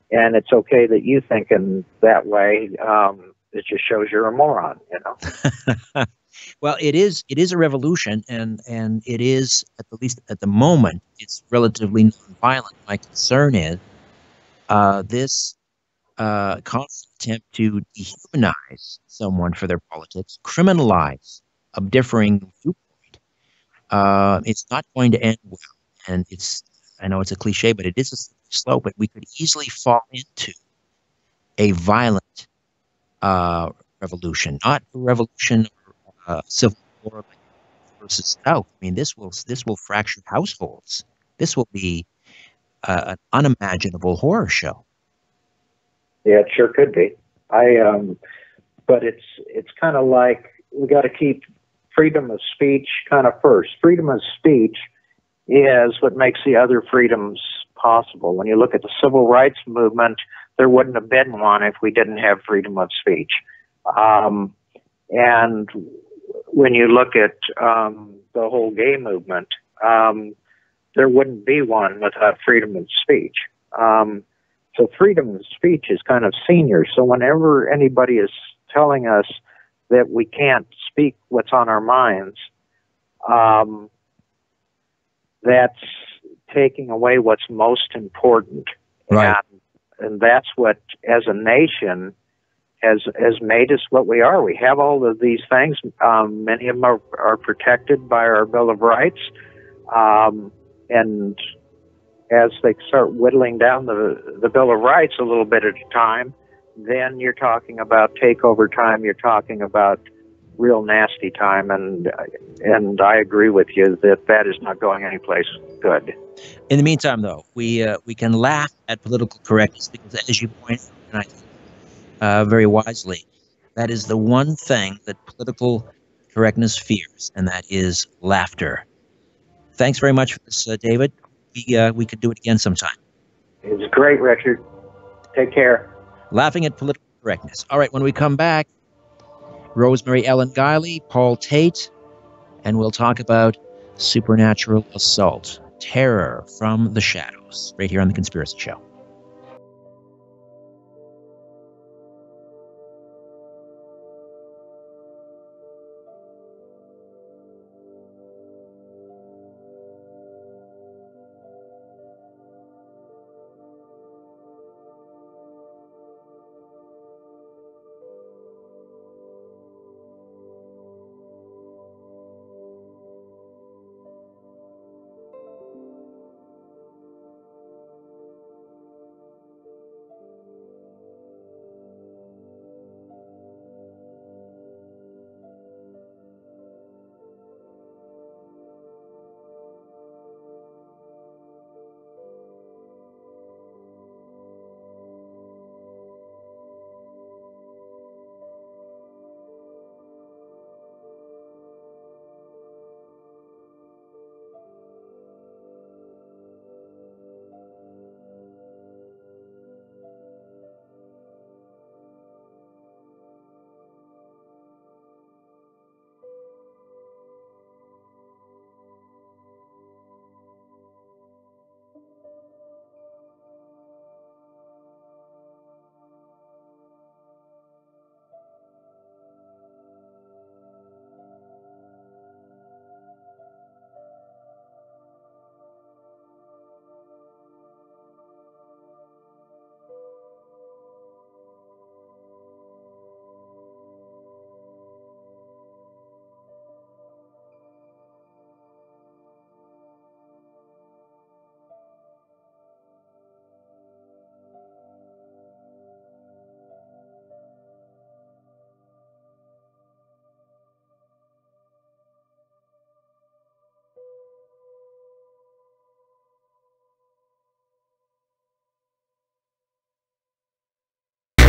it's okay that you think in that way. It just shows you're a moron, Well, it is a revolution, and it is, at least at the moment, it's relatively nonviolent. My concern is this constant attempt to dehumanize someone for their politics, criminalize a differing viewpoint. It's not going to end well, and I know it's a cliche, but it is a slope. But we could easily fall into a violent revolution, not a revolution or civil war versus South. I mean, this will fracture households. This will be an unimaginable horror show. Yeah, it sure could be. But it's kind of like we got to keep freedom of speech kind of first. Freedom of speech is what makes the other freedoms possible. When you look at the civil rights movement, there wouldn't have been one if we didn't have freedom of speech. And when you look at the whole gay movement, there wouldn't be one without freedom of speech. So freedom of speech is kind of senior. So whenever anybody is telling us that we can't speak what's on our minds, that's taking away what's most important. Right. And that's what, as a nation, has made us what we are. We have all of these things. Many of them are protected by our Bill of Rights. And as they start whittling down the Bill of Rights a little bit at a time, then you're talking about takeover time. You're talking about real nasty time. And I agree with you that is not going anyplace good. In the meantime, though, we can laugh at political correctness because, as you point out, and I think very wisely, that is the one thing that political correctness fears, and that is laughter. Thanks very much for this, David. We could do it again sometime. It's great, Richard. Take care. Laughing at political correctness. All right, when we come back, Rosemary Ellen Guiley, Paul Tate, and we'll talk about supernatural assault, terror from the shadows, right here on The Conspiracy Show.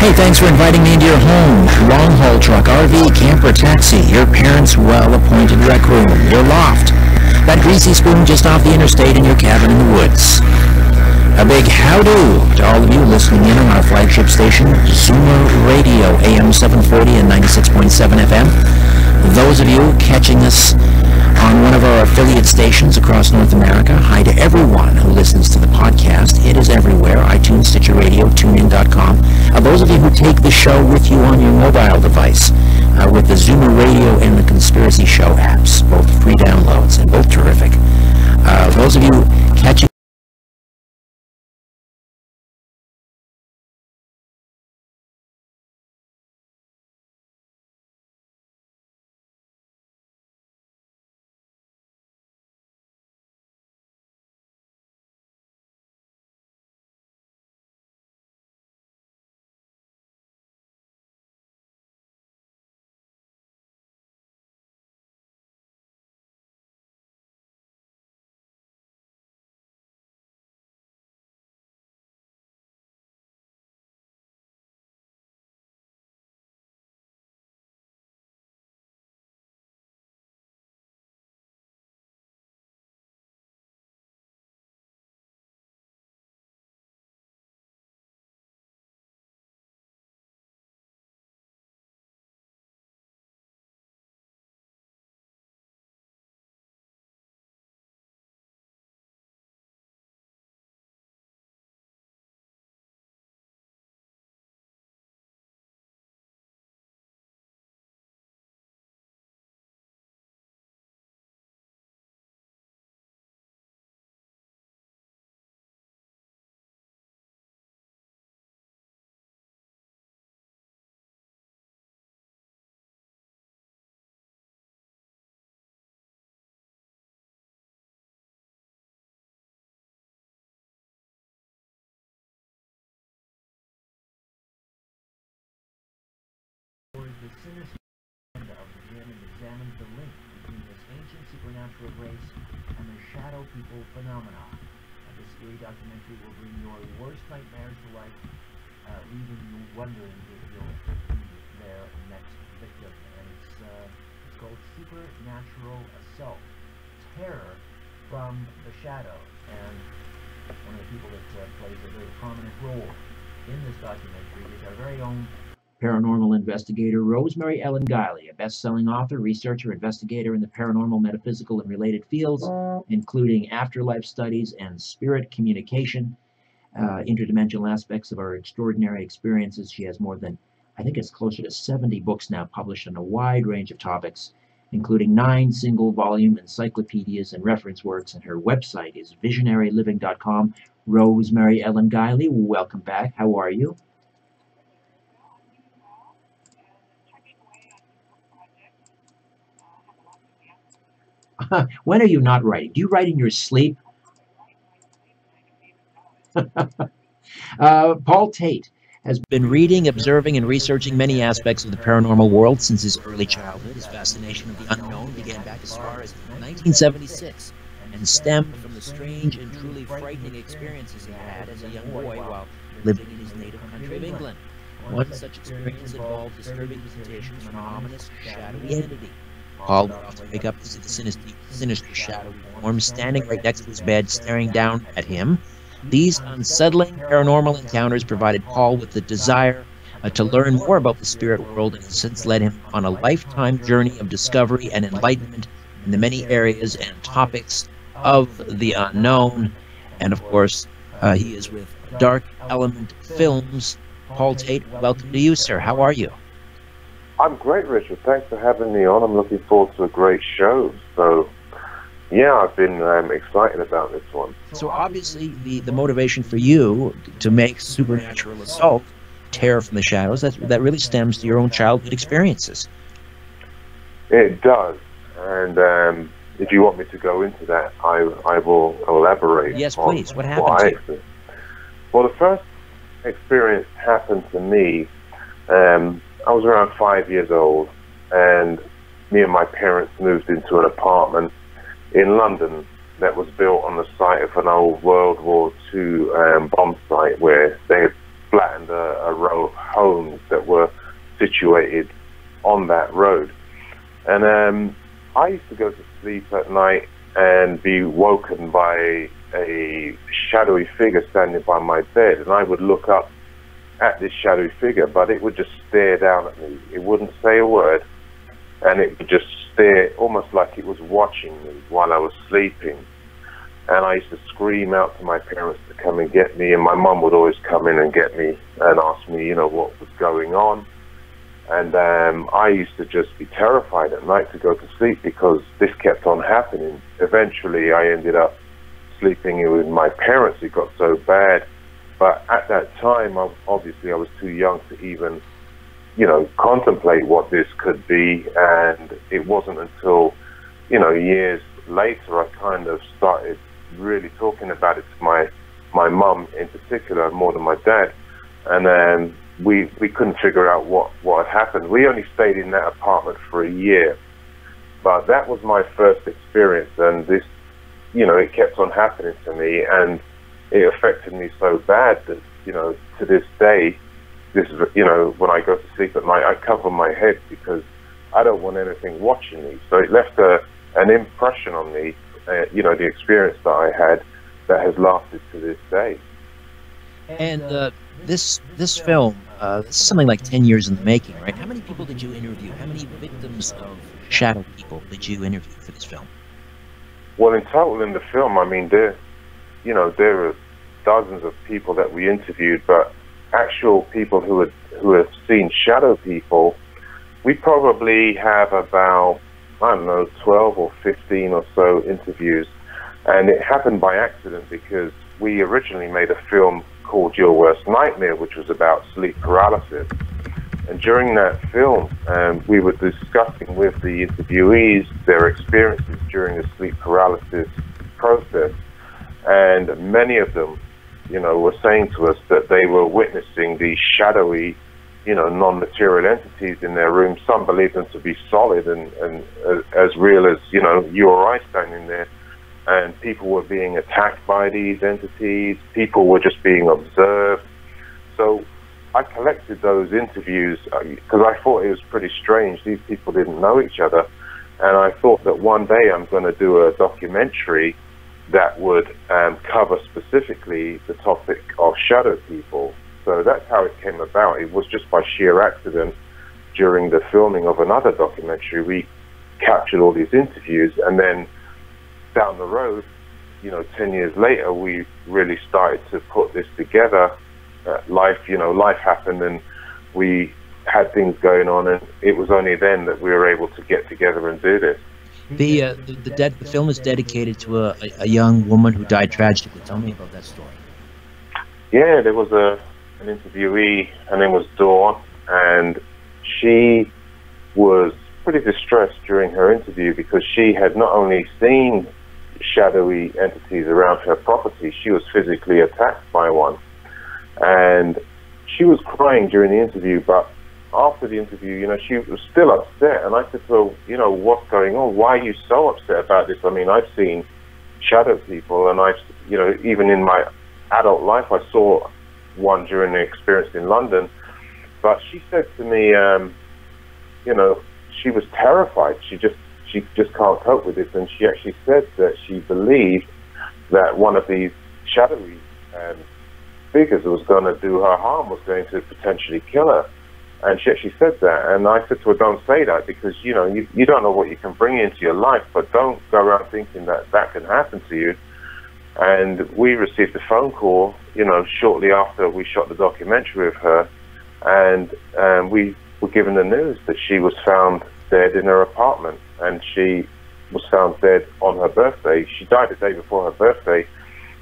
Hey, thanks for inviting me into your home. Long-haul truck, RV, camper, taxi, your parents' well-appointed rec room, your loft, that greasy spoon just off the interstate in your cabin in the woods. A big howdo to all of you listening in on our flagship station, Zoomer Radio, AM 740 and 96.7 FM. Those of you catching us on one of our affiliate stations across North America, hi to everyone who listens to the podcast. It is everywhere, iTunes, Stitcher Radio, TuneIn.com. Those of you who take the show with you on your mobile device, with the Zoomer Radio and the Conspiracy Show apps, both free downloads and both terrific. Those of you catching the sinister agenda of the Djinn and examines the link between this ancient supernatural race and the shadow people phenomena. This eerie documentary will bring your worst nightmares to life, leaving you wondering if you'll be their next victim. And it's called Supernatural Assault, Terror from the Shadows. And one of the people that plays a very prominent role in this documentary is our very own paranormal investigator Rosemary Ellen Guiley, a best-selling author, researcher, investigator in the paranormal, metaphysical, and related fields, including afterlife studies and spirit communication, interdimensional aspects of our extraordinary experiences. She has more than, I think it's closer to 70 books now published on a wide range of topics, including 9 single-volume encyclopedias and reference works, and her website is visionaryliving.com. Rosemary Ellen Guiley, welcome back. How are you? When are you not writing? Do you write in your sleep? Paul Tate has been reading, observing, and researching many aspects of the paranormal world since his early childhood. His fascination of the unknown began back as far as 1976 and stemmed from the strange and truly frightening experiences he had as a young boy while living in his native country of England. One such experience involved disturbing visitations from an ominous, shadowy entity. Paul would often wake up to see the sinister shadowy form standing right next to his bed, staring down at him. These unsettling paranormal encounters provided Paul with the desire to learn more about the spirit world, and has since led him on a lifetime journey of discovery and enlightenment in the many areas and topics of the unknown. And of course, he is with Dark Element Films. Paul Tate, welcome to you, sir. How are you? I'm great, Richard. Thanks for having me on. I'm looking forward to a great show. So, yeah, I've been excited about this one. So obviously the motivation for you to make Supernatural Assault, Terror from the Shadows, that really stems to your own childhood experiences. It does. And if you want me to go into that, I will elaborate. Yes, please. What happened to you? Well, the first experience happened to me. I was around 5 years old, and me and my parents moved into an apartment in London that was built on the site of an old World War II bomb site, where they had flattened a row of homes that were situated on that road. And I used to go to sleep at night and be woken by a shadowy figure standing by my bed, and I would look up at this shadowy figure, but it would just stare down at me. It wouldn't say a word, and it would just stare, almost like it was watching me while I was sleeping. And I used to scream out to my parents to come and get me, and my mum would always come in and get me and ask me, you know, what was going on. And I used to just be terrified at night to go to sleep because this kept on happening. Eventually, I ended up sleeping with my parents. It got so bad. But at that time, obviously, I was too young to even, you know, contemplate what this could be. And it wasn't until, you know, years later, I kind of started really talking about it to my mum in particular, more than my dad. And then we couldn't figure out what had happened. We only stayed in that apartment for a year. But that was my first experience. And this, you know, it kept on happening to me. And it affected me so bad that, you know, to this day, you know, when I go to sleep at night, I cover my head because I don't want anything watching me. So it left an impression on me, you know, the experience that I had that has lasted to this day. And this film, this is something like 10 years in the making, right? How many people did you interview? How many victims of shadow people did you interview for this film? Well, in total in the film, I mean, there are dozens of people that we interviewed, but actual people who have seen shadow people, we probably have about, I don't know, 12 or 15 or so interviews. And it happened by accident because we originally made a film called Your Worst Nightmare, which was about sleep paralysis. And during that film, we were discussing with the interviewees their experiences during the sleep paralysis process. And many of them, you know, were saying to us that they were witnessing these shadowy you know, non-material entities in their room. Some believe them to be solid and as real as, you know, you or I standing there. And people were being attacked by these entities. People were just being observed. So I collected those interviews because I thought it was pretty strange. These people didn't know each other. And I thought that one day I'm going to do a documentary that would cover specifically the topic of shadow people. So that's how it came about. It was just by sheer accident. During the filming of another documentary, we captured all these interviews, and then down the road, you know, 10 years later, we really started to put this together. Life happened, and we had things going on, and it was only then that we were able to get together and do this. The film is dedicated to a young woman who died tragically. Tell me about that story. Yeah, there was an interviewee. Her name was Dawn, and she was pretty distressed during her interview because she had not only seen shadowy entities around her property, she was physically attacked by one. And she was crying during the interview, but after the interview, you know, she was still upset. And I said to her, you know, what's going on? Why are you so upset about this? I mean, I've seen shadow people, and I've, you know, even in my adult life, I saw one during the experience in London. But she said to me, you know, she was terrified. She just can't cope with this. And she actually said that she believed that one of these shadowy figures was going to do her harm, was going to potentially kill her. And she actually said that. And I said to her, don't say that, because, you know, you don't know what you can bring into your life, but don't go around thinking that that can happen to you. And we received a phone call, you know, shortly after we shot the documentary with her, and we were given the news that she was found dead in her apartment, and she was found dead on her birthday. She died the day before her birthday,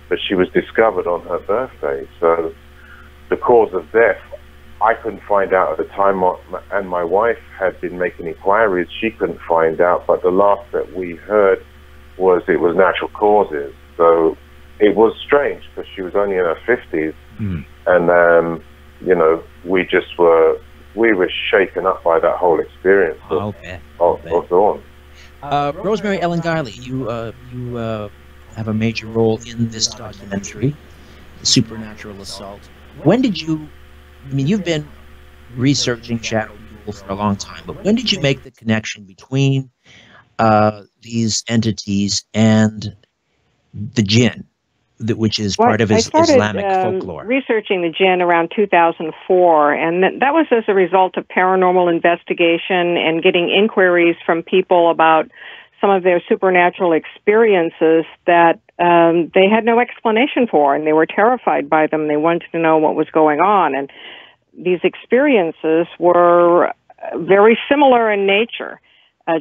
but she was discovered on her birthday. So the cause of death, I couldn't find out at the time, and my wife had been making inquiries. She couldn't find out, but the last that we heard was it was natural causes. So it was strange because she was only in her 50s, and you know, we were shaken up by that whole experience of Dawn. Rosemary Ellen Garley, you have a major role in this documentary, Supernatural Assault. When did you, I mean, you've been researching shadow people for a long time, but when did you make the connection between these entities and the Djinn, which is part of Islamic folklore? Researching the Djinn around 2004, and that was as a result of paranormal investigation and getting inquiries from people about some of their supernatural experiences that they had no explanation for, and they were terrified by them. They wanted to know what was going on, and these experiences were very similar in nature.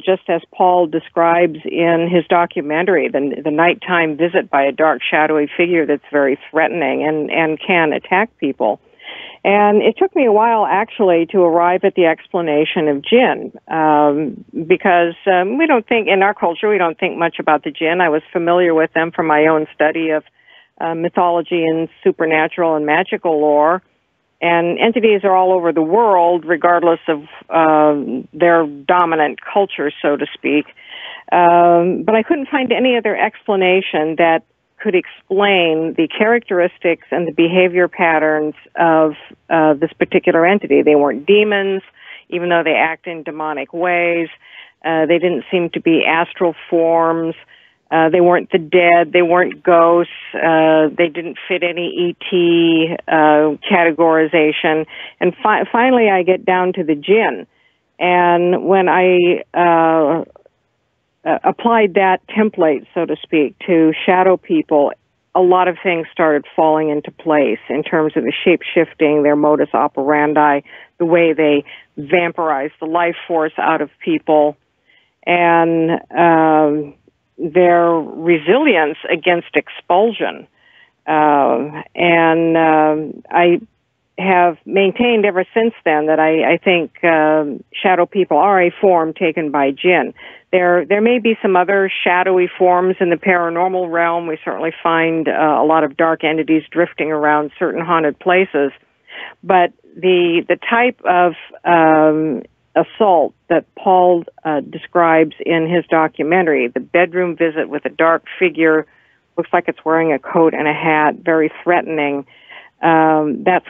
Just as Paul describes in his documentary, the nighttime visit by a dark, shadowy figure that's very threatening and can attack people. And it took me a while, actually, to arrive at the explanation of Djinn, because we don't think, in our culture, we don't think much about the Djinn. I was familiar with them from my own study of mythology and supernatural and magical lore. And entities are all over the world, regardless of their dominant culture, so to speak. But I couldn't find any other explanation that could explain the characteristics and the behavior patterns of this particular entity. They weren't demons, even though they act in demonic ways. They didn't seem to be astral forms. They weren't the dead. They weren't ghosts. They didn't fit any ET categorization. And finally, I get down to the Djinn. And when I applied that template, so to speak, to shadow people, a lot of things started falling into place in terms of the shape-shifting, their modus operandi, the way they vampirize the life force out of people, and their resilience against expulsion. And I have maintained ever since then that I think shadow people are a form taken by Djinn. There may be some other shadowy forms in the paranormal realm. We certainly find a lot of dark entities drifting around certain haunted places. But the type of assault that Paul describes in his documentary, the bedroom visit with a dark figure, looks like it's wearing a coat and a hat, very threatening. That's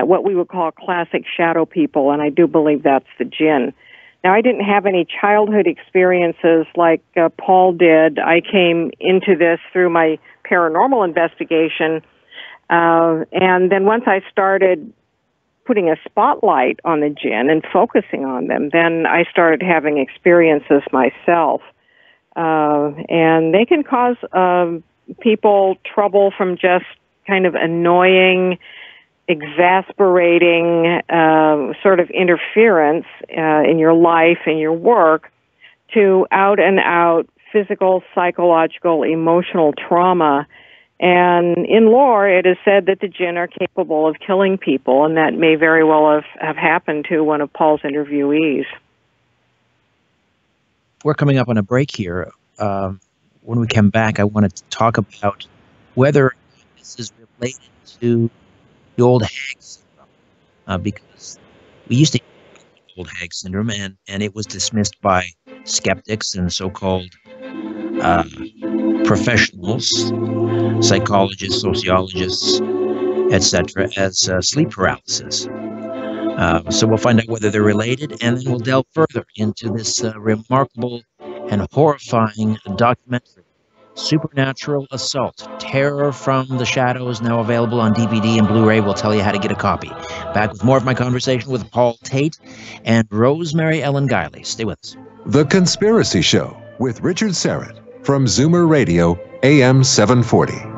what we would call classic shadow people, and I do believe that's the Djinn. Now, I didn't have any childhood experiences like Paul did. I came into this through my paranormal investigation, and then once I started putting a spotlight on the Djinn and focusing on them, then I started having experiences myself. And they can cause people trouble from just kind of annoying, exasperating sort of interference in your life and your work to out-and-out physical, psychological, emotional trauma. And in lore, it is said that the Djinn are capable of killing people, and that may very well have happened to one of Paul's interviewees. We're coming up on a break here. When we come back, I want to talk about whether this is related to the old hag syndrome, because we used to use the old hag syndrome, and it was dismissed by skeptics and so-called professionals, psychologists, sociologists, etc., as sleep paralysis. So we'll find out whether they're related, and then we'll delve further into this remarkable and horrifying documentary, Supernatural Assault, Terror from the Shadows, now available on DVD and Blu-ray. We'll tell you how to get a copy. Back with more of my conversation with Paul Tate and Rosemary Ellen Guiley. Stay with us. The Conspiracy Show with Richard Serrett from Zoomer Radio, AM 740.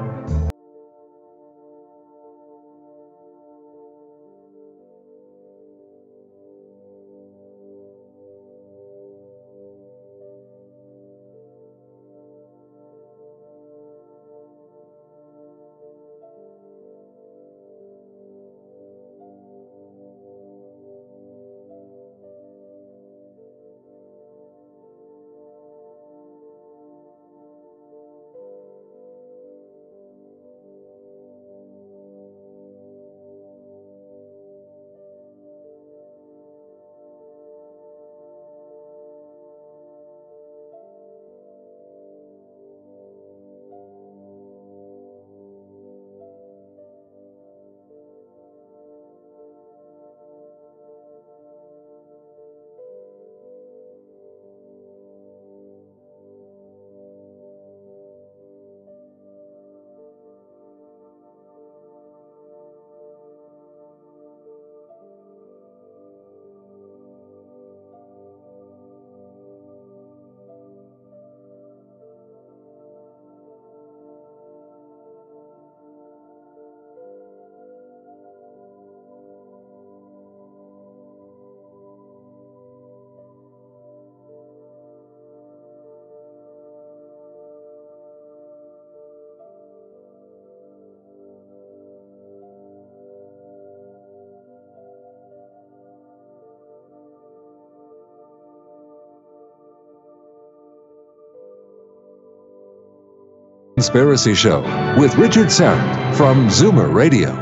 Conspiracy Show with Richard Serrett from Zoomer Radio.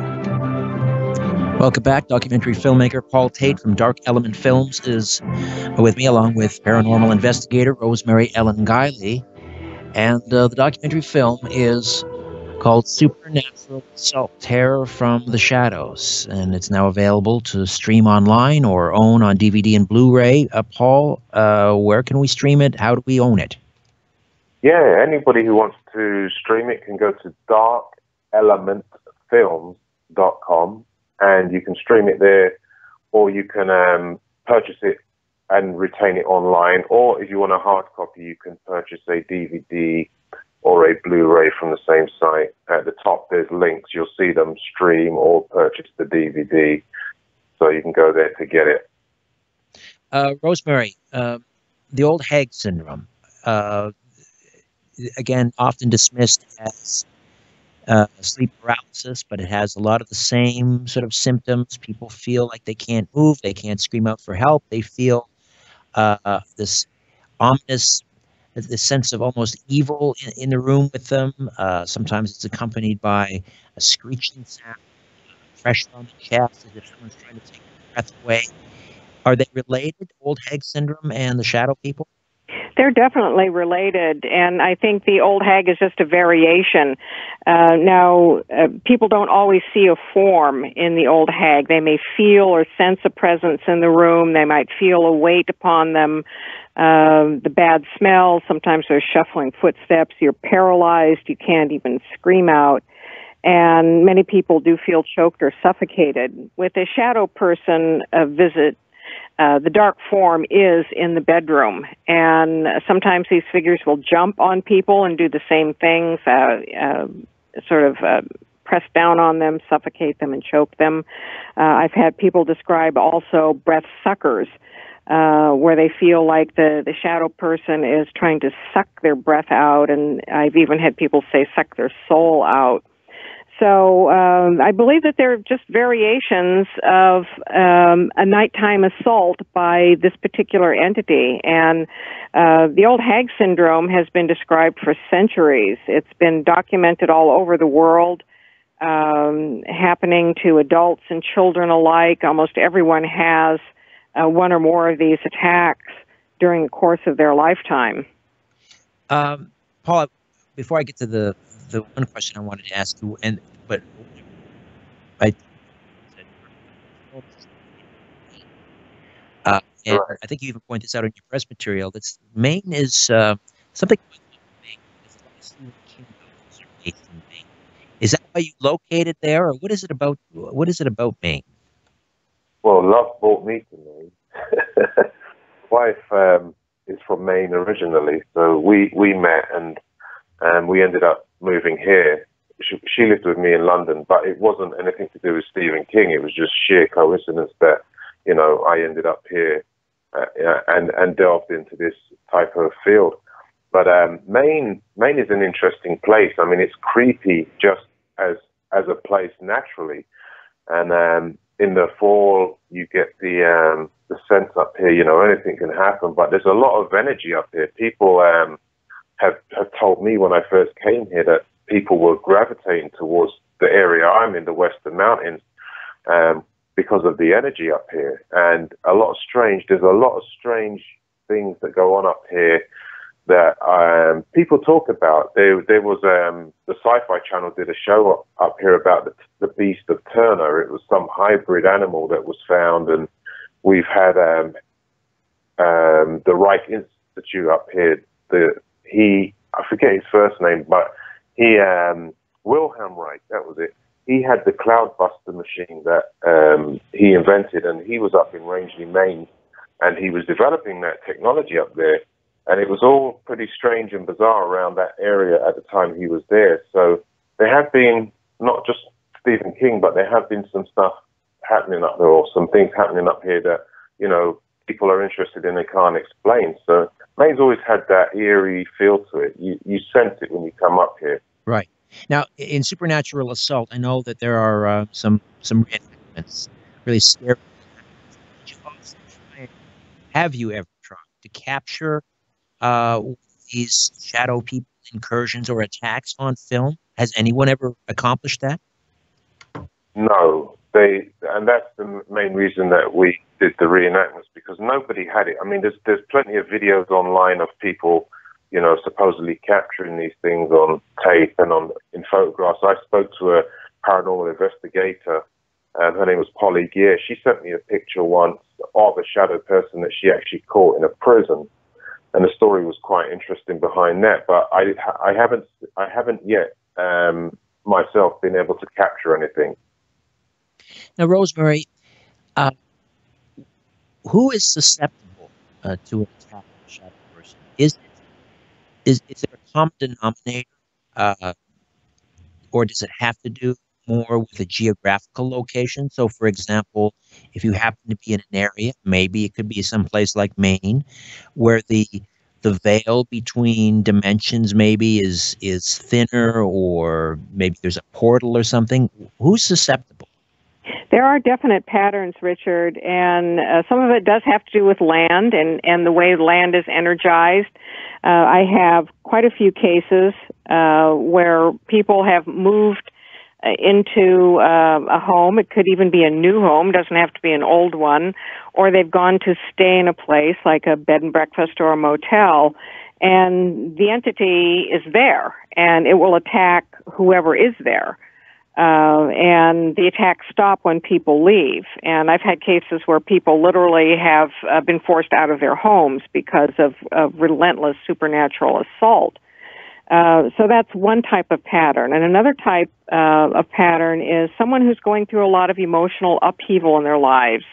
Welcome back. Documentary filmmaker Paul Tate from Dark Element Films is with me, along with paranormal investigator Rosemary Ellen Guiley. And the documentary film is called Supernatural Assault, Terror from the Shadows. And it's now available to stream online or own on DVD and Blu-ray. Paul, where can we stream it? How do we own it? Yeah, anybody who wants to stream it can go to darkelementfilms.com and you can stream it there, or you can purchase it and retain it online, or if you want a hard copy, you can purchase a DVD or a Blu-ray from the same site. At the top, there's links. You'll see them stream or purchase the DVD, so you can go there to get it. Rosemary, the old hag syndrome, again, often dismissed as sleep paralysis, but it has a lot of the same sort of symptoms. People feel like they can't move, they can't scream out for help, they feel this ominous, this sense of almost evil in the room with them. Sometimes it's accompanied by a screeching sound, pressure on the chest as if someone's trying to take the breath away. Are they related, old hag syndrome and the shadow people? They're definitely related, and I think the old hag is just a variation. Now, people don't always see a form in the old hag. They may feel or sense a presence in the room. They might feel a weight upon them, the bad smell. Sometimes there's shuffling footsteps. You're paralyzed. You can't even scream out. And many people do feel choked or suffocated. With a shadow person visit, the dark form is in the bedroom, and sometimes these figures will jump on people and do the same things, press down on them, suffocate them, and choke them. I've had people describe also breath suckers, where they feel like the shadow person is trying to suck their breath out, and I've even had people say suck their soul out. So I believe that they're just variations of a nighttime assault by this particular entity. And the old hag syndrome has been described for centuries. It's been documented all over the world, happening to adults and children alike. Almost everyone has one or more of these attacks during the course of their lifetime. Paula, before I get to the one question I wanted to ask you, but I I think you even point this out in your press material. That's Maine is something. Is that why you located there, or what is it about? What is it about Maine? Well, love brought me to Maine. Wife is from Maine originally, so we met and we ended up moving here. She lived with me in London, but it wasn't anything to do with Stephen King. It was just sheer coincidence that, you know, I ended up here and delved into this type of field. But Maine is an interesting place. I mean, it's creepy just as a place naturally. And in the fall, you get the sense up here, you know, anything can happen. But there's a lot of energy up here. People have told me when I first came here that people were gravitating towards the area I'm in, the Western Mountains, because of the energy up here. And there's a lot of strange things that go on up here that people talk about. There was the Sci-Fi Channel did a show up here about the Beast of Turner. It was some hybrid animal that was found, and we've had the Reich Institute up here. I forget his first name, but he Wilhelm Reich, that was it. He had the Cloudbuster machine that he invented, and he was up in Rangeley, Maine, and he was developing that technology up there. And it was all pretty strange and bizarre around that area at the time he was there. So there have been, not just Stephen King, but there have been some stuff happening up there, or some things happening up here that, you know, people are interested in and can't explain. So Maine's always had that eerie feel to it. You sense it when you come up here. Right. Now, in Supernatural Assault, I know that there are some reenactments, really scary. Have you ever tried to capture these shadow people incursions or attacks on film? Has anyone ever accomplished that? No. And that's the main reason that we did the reenactments, because nobody had it. I mean, there's plenty of videos online of people, you know, supposedly capturing these things on tape and in photographs. I spoke to a paranormal investigator, her name was Polly Gear. She sent me a picture once of a shadow person that she actually caught in a prison, and the story was quite interesting behind that. But I haven't yet myself been able to capture anything. Now, Rosemary, who is susceptible to an attack of a shadow person? Is there a common denominator, or does it have to do more with a geographical location? So, for example, if you happen to be in an area, maybe it could be someplace like Maine, where the veil between dimensions maybe is thinner, or maybe there's a portal or something. Who's susceptible? There are definite patterns, Richard, and some of it does have to do with land and the way land is energized. I have quite a few cases where people have moved into a home. It could even be a new home, doesn't have to be an old one, or they've gone to stay in a place like a bed and breakfast or a motel, and the entity is there, and it will attack whoever is there. And the attacks stop when people leave. And I've had cases where people literally have been forced out of their homes because of relentless supernatural assault. So that's one type of pattern. And another type of pattern is someone who's going through a lot of emotional upheaval in their lives.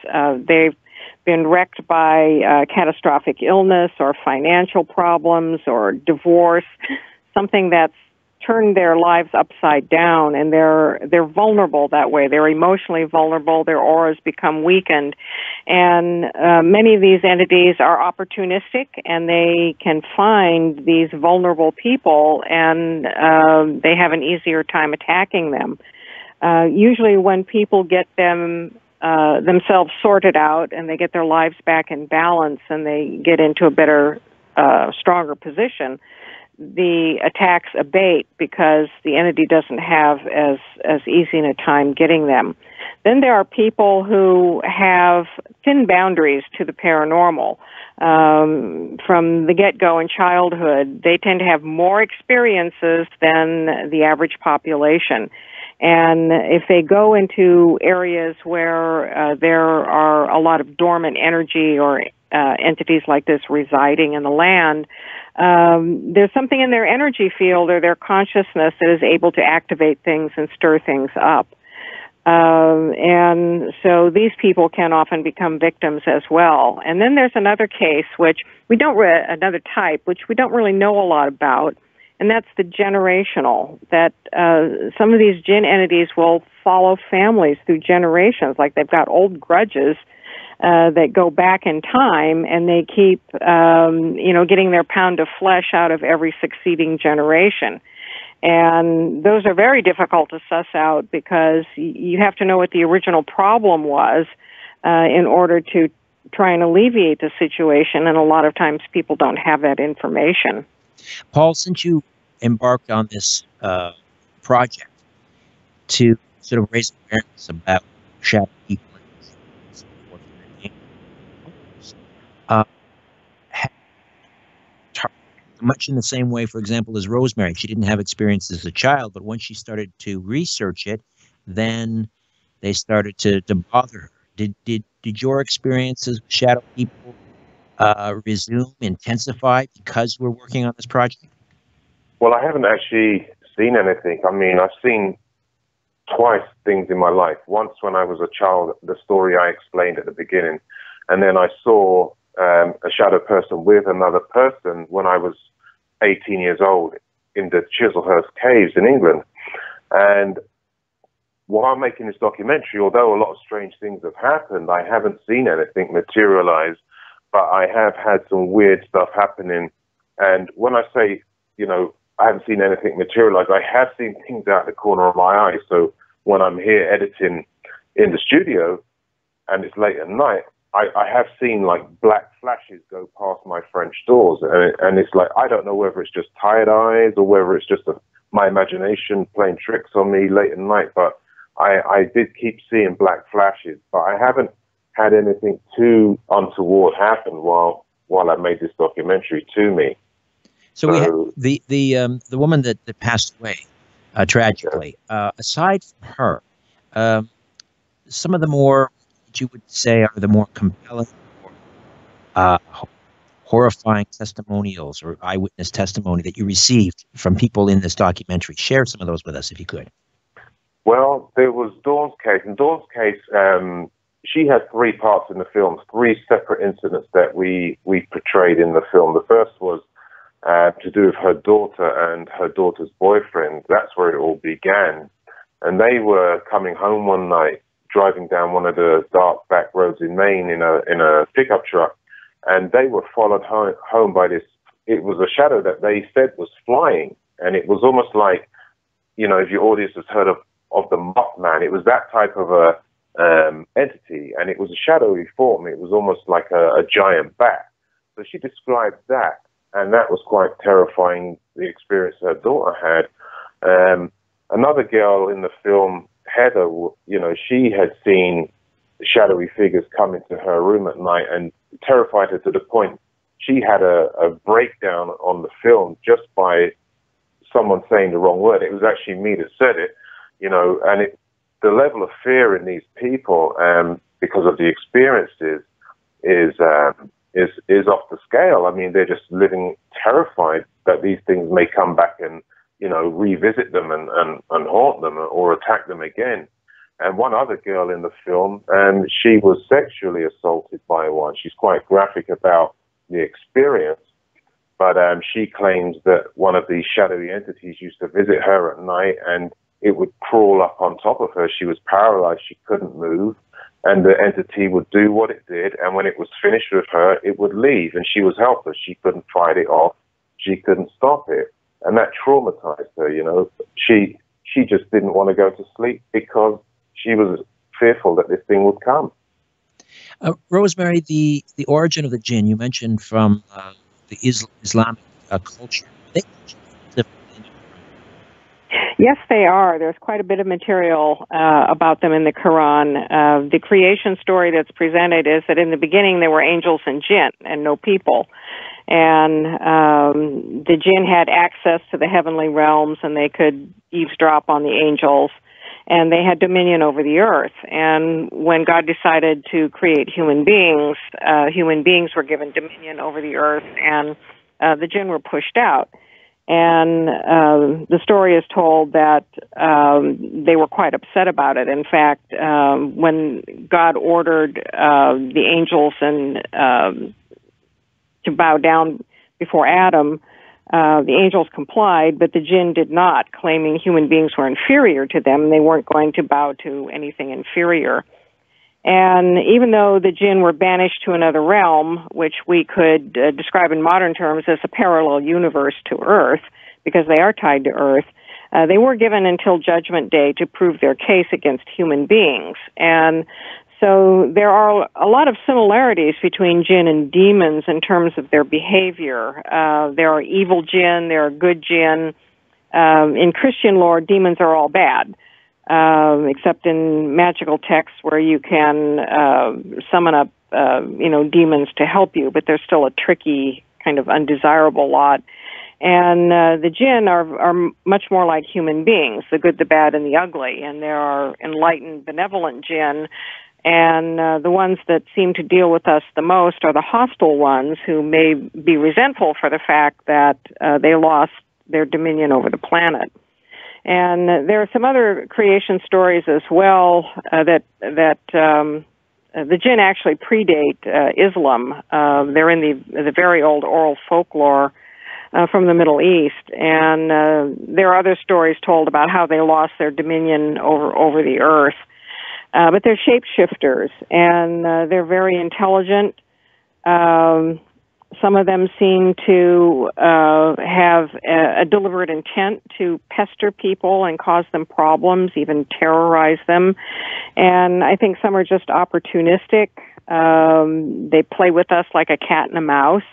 They've been wrecked by catastrophic illness or financial problems or divorce, something that's turned their lives upside down, and they're vulnerable that way. They're emotionally vulnerable. Their auras become weakened, and many of these entities are opportunistic, and they can find these vulnerable people, and they have an easier time attacking them. Usually, when people get themselves sorted out, and they get their lives back in balance, and they get into a better, stronger position, the attacks abate because the entity doesn't have as easy a time getting them. Then there are people who have thin boundaries to the paranormal. From the get-go in childhood, they tend to have more experiences than the average population. And if they go into areas where there are a lot of dormant energy or entities like this residing in the land, there's something in their energy field or their consciousness that is able to activate things and stir things up. And so these people can often become victims as well. And then there's another case, another type, which we don't really know a lot about, and that's the generational, that some of these Djinn entities will follow families through generations, like they've got old grudges that go back in time, and they keep, getting their pound of flesh out of every succeeding generation. And those are very difficult to suss out because you have to know what the original problem was in order to try and alleviate the situation, and a lot of times people don't have that information. Paul, since you embarked on this project to sort of raise awareness about shadow people, much in the same way, for example, as Rosemary. She didn't have experience as a child, but once she started to research it, then they started to bother her. Did your experiences with shadow people resume, intensify because we're working on this project? Well, I haven't actually seen anything. I mean, I've seen twice things in my life. Once when I was a child, the story I explained at the beginning, and then I saw a shadow person with another person when I was 18 years old in the Chislehurst Caves in England. And while making this documentary, although a lot of strange things have happened, I haven't seen anything materialize, but I have had some weird stuff happening. And when I say, I haven't seen anything materialize, I have seen things out the corner of my eye. So when I'm here editing in the studio and it's late at night, I have seen like black flashes go past my French doors, and it's like, I don't know whether it's just tired eyes or whether it's just my imagination playing tricks on me late at night, but I did keep seeing black flashes, but I haven't had anything too untoward happen while I made this documentary to me. So we had the woman that passed away tragically. Aside from her, some of the more, you would say, are the more compelling, horrifying testimonials or eyewitness testimony that you received from people in this documentary. Share some of those with us, if you could. Well, there was Dawn's case. In Dawn's case, she had three parts in the film, three separate incidents that we portrayed in the film. The first was to do with her daughter and her daughter's boyfriend. That's where it all began. And they were coming home one night, driving down one of the dark back roads in Maine in a pickup truck, and they were followed home by this. It was a shadow that they said was flying, and it was almost like, if your audience has heard of the Mothman, it was that type of a entity, and it was a shadowy form. It was almost like a giant bat. So she described that, and that was quite terrifying, the experience her daughter had. another girl in the film, Heather, she had seen shadowy figures come into her room at night and terrified her to the point she had a breakdown on the film just by someone saying the wrong word. It was actually me that said it, and the level of fear in these people, because of the experiences, is off the scale. I mean, they're just living terrified that these things may come back and, revisit them and haunt them or attack them again. And one other girl in the film, she was sexually assaulted by one. She's quite graphic about the experience, but she claims that one of these shadowy entities used to visit her at night, and it would crawl up on top of her. She was paralyzed. She couldn't move. And the entity would do what it did, and when it was finished with her, it would leave, and she was helpless. She couldn't fight it off. She couldn't stop it. And that traumatized her, She just didn't want to go to sleep because she was fearful that this thing would come. Rosemary, the origin of the Djinn, you mentioned from the Islamic culture. Yes, they are. There's quite a bit of material about them in the Quran. The creation story that's presented is that in the beginning there were angels and jinn and no people. And the jinn had access to the heavenly realms, and they could eavesdrop on the angels, and they had dominion over the earth. And when God decided to create human beings were given dominion over the earth, and the jinn were pushed out. And the story is told that they were quite upset about it. In fact, when God ordered the angels to bow down before Adam, the angels complied, but the jinn did not, claiming human beings were inferior to them. They weren't going to bow to anything inferior. And even though the jinn were banished to another realm, which we could describe in modern terms as a parallel universe to Earth, because they are tied to Earth, they were given until Judgment Day to prove their case against human beings. And so there are a lot of similarities between jinn and demons in terms of their behavior. There are evil jinn, there are good jinn. In Christian lore, demons are all bad. Except in magical texts where you can summon up, demons to help you, but they're still a tricky, kind of undesirable lot. And the jinn are much more like human beings, the good, the bad, and the ugly. And there are enlightened, benevolent jinn, and the ones that seem to deal with us the most are the hostile ones who may be resentful for the fact that they lost their dominion over the planet. And there are some other creation stories as well that the jinn actually predate Islam. They're in the very old oral folklore from the Middle East, and there are other stories told about how they lost their dominion over the earth. But they're shapeshifters, and they're very intelligent. Some of them seem to have a deliberate intent to pester people and cause them problems, even terrorize them. And I think some are just opportunistic. They play with us like a cat and a mouse.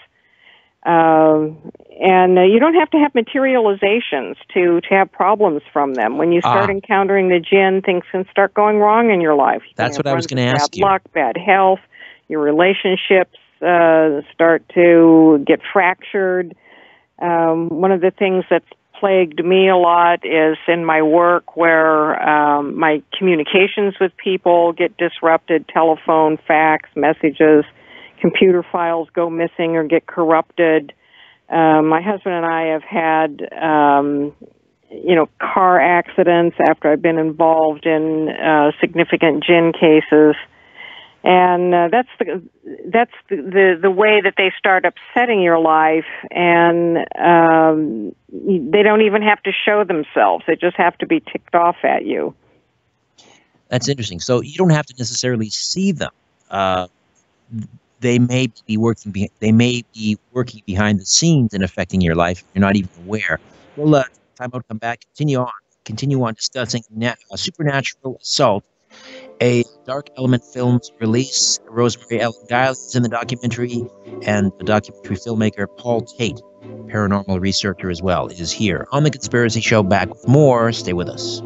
And you don't have to have materializations to have problems from them. When you start encountering the jinn, things can start going wrong in your life. That's what I was going to ask you. Bad luck, bad health, your relationships start to get fractured. One of the things that's plagued me a lot is in my work where my communications with people get disrupted, telephone, fax, messages, computer files go missing or get corrupted. My husband and I have had, car accidents after I've been involved in significant jinn cases. And that's the way that they start upsetting your life, and they don't even have to show themselves. They just have to be ticked off at you. That's interesting. So you don't have to necessarily see them. They may be working behind the scenes and affecting your life. You're not even aware. We'll time out, come back, continue on discussing Supernatural Assault, a Dark Element Films release. Rosemary Ellen Guile is in the documentary, and the documentary filmmaker Paul Tate paranormal researcher as well, is here on The Conspiracy Show. Back with more. Stay with us.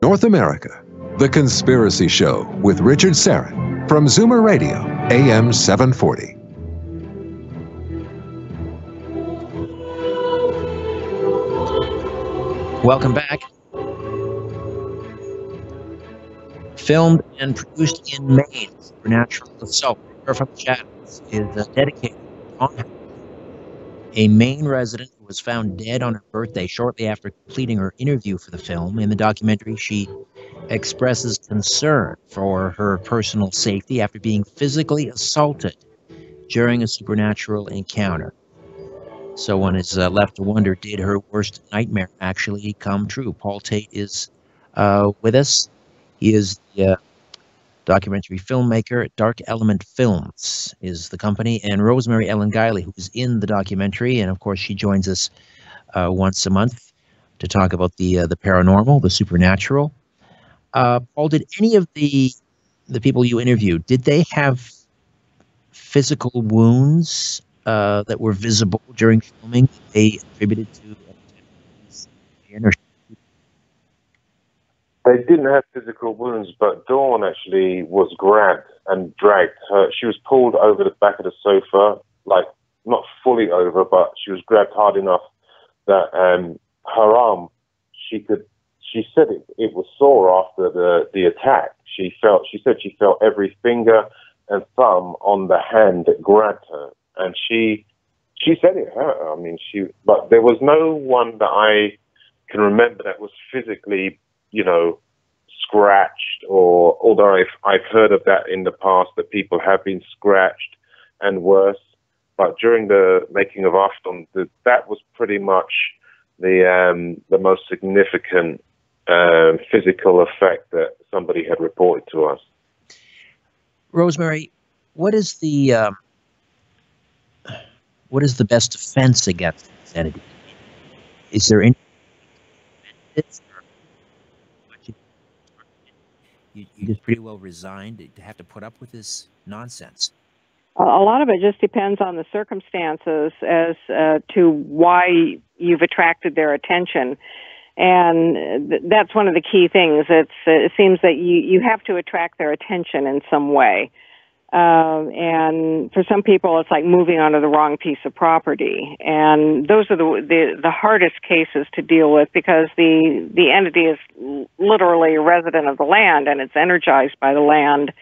North America, The Conspiracy Show with Richard Serrett from Zoomer Radio, AM 740. Welcome back. Filmed and produced in Maine, Supernatural Assault from the Shadows is dedicated to Dawn, a Maine resident who was found dead on her birthday shortly after completing her interview for the film. In the documentary, she expresses concern for her personal safety after being physically assaulted during a supernatural encounter. So one is left to wonder, did her worst nightmare actually come true? Paul Tate is with us. He is the documentary filmmaker. Dark Element Films is the company, and Rosemary Ellen Guiley, who is in the documentary, and of course she joins us once a month to talk about the paranormal, the supernatural. Paul, did any of the people you interviewed, did they have physical wounds that were visible during filming? They attributed to They didn't have physical wounds, but Dawn actually was grabbed and dragged. She was pulled over the back of the sofa, like not fully over, but she was grabbed hard enough that her arm, she said it was sore after the attack. She said she felt every finger and thumb on the hand that grabbed her, and she said it hurt her. I mean, but there was no one that I can remember that was physically, scratched, or although I've heard of that in the past, that people have been scratched and worse. But during the making of Afton, that was pretty much the most significant physical effect that somebody had reported to us. Rosemary, what is the best defense against insanity? Is there any? You're just pretty well resigned to have to put up with this nonsense. A lot of it just depends on the circumstances as to why you've attracted their attention. And that's one of the key things. It seems that you have to attract their attention in some way. And for some people, it's like moving onto the wrong piece of property. And those are the hardest cases to deal with, because the entity is literally a resident of the land, and it's energized by the land.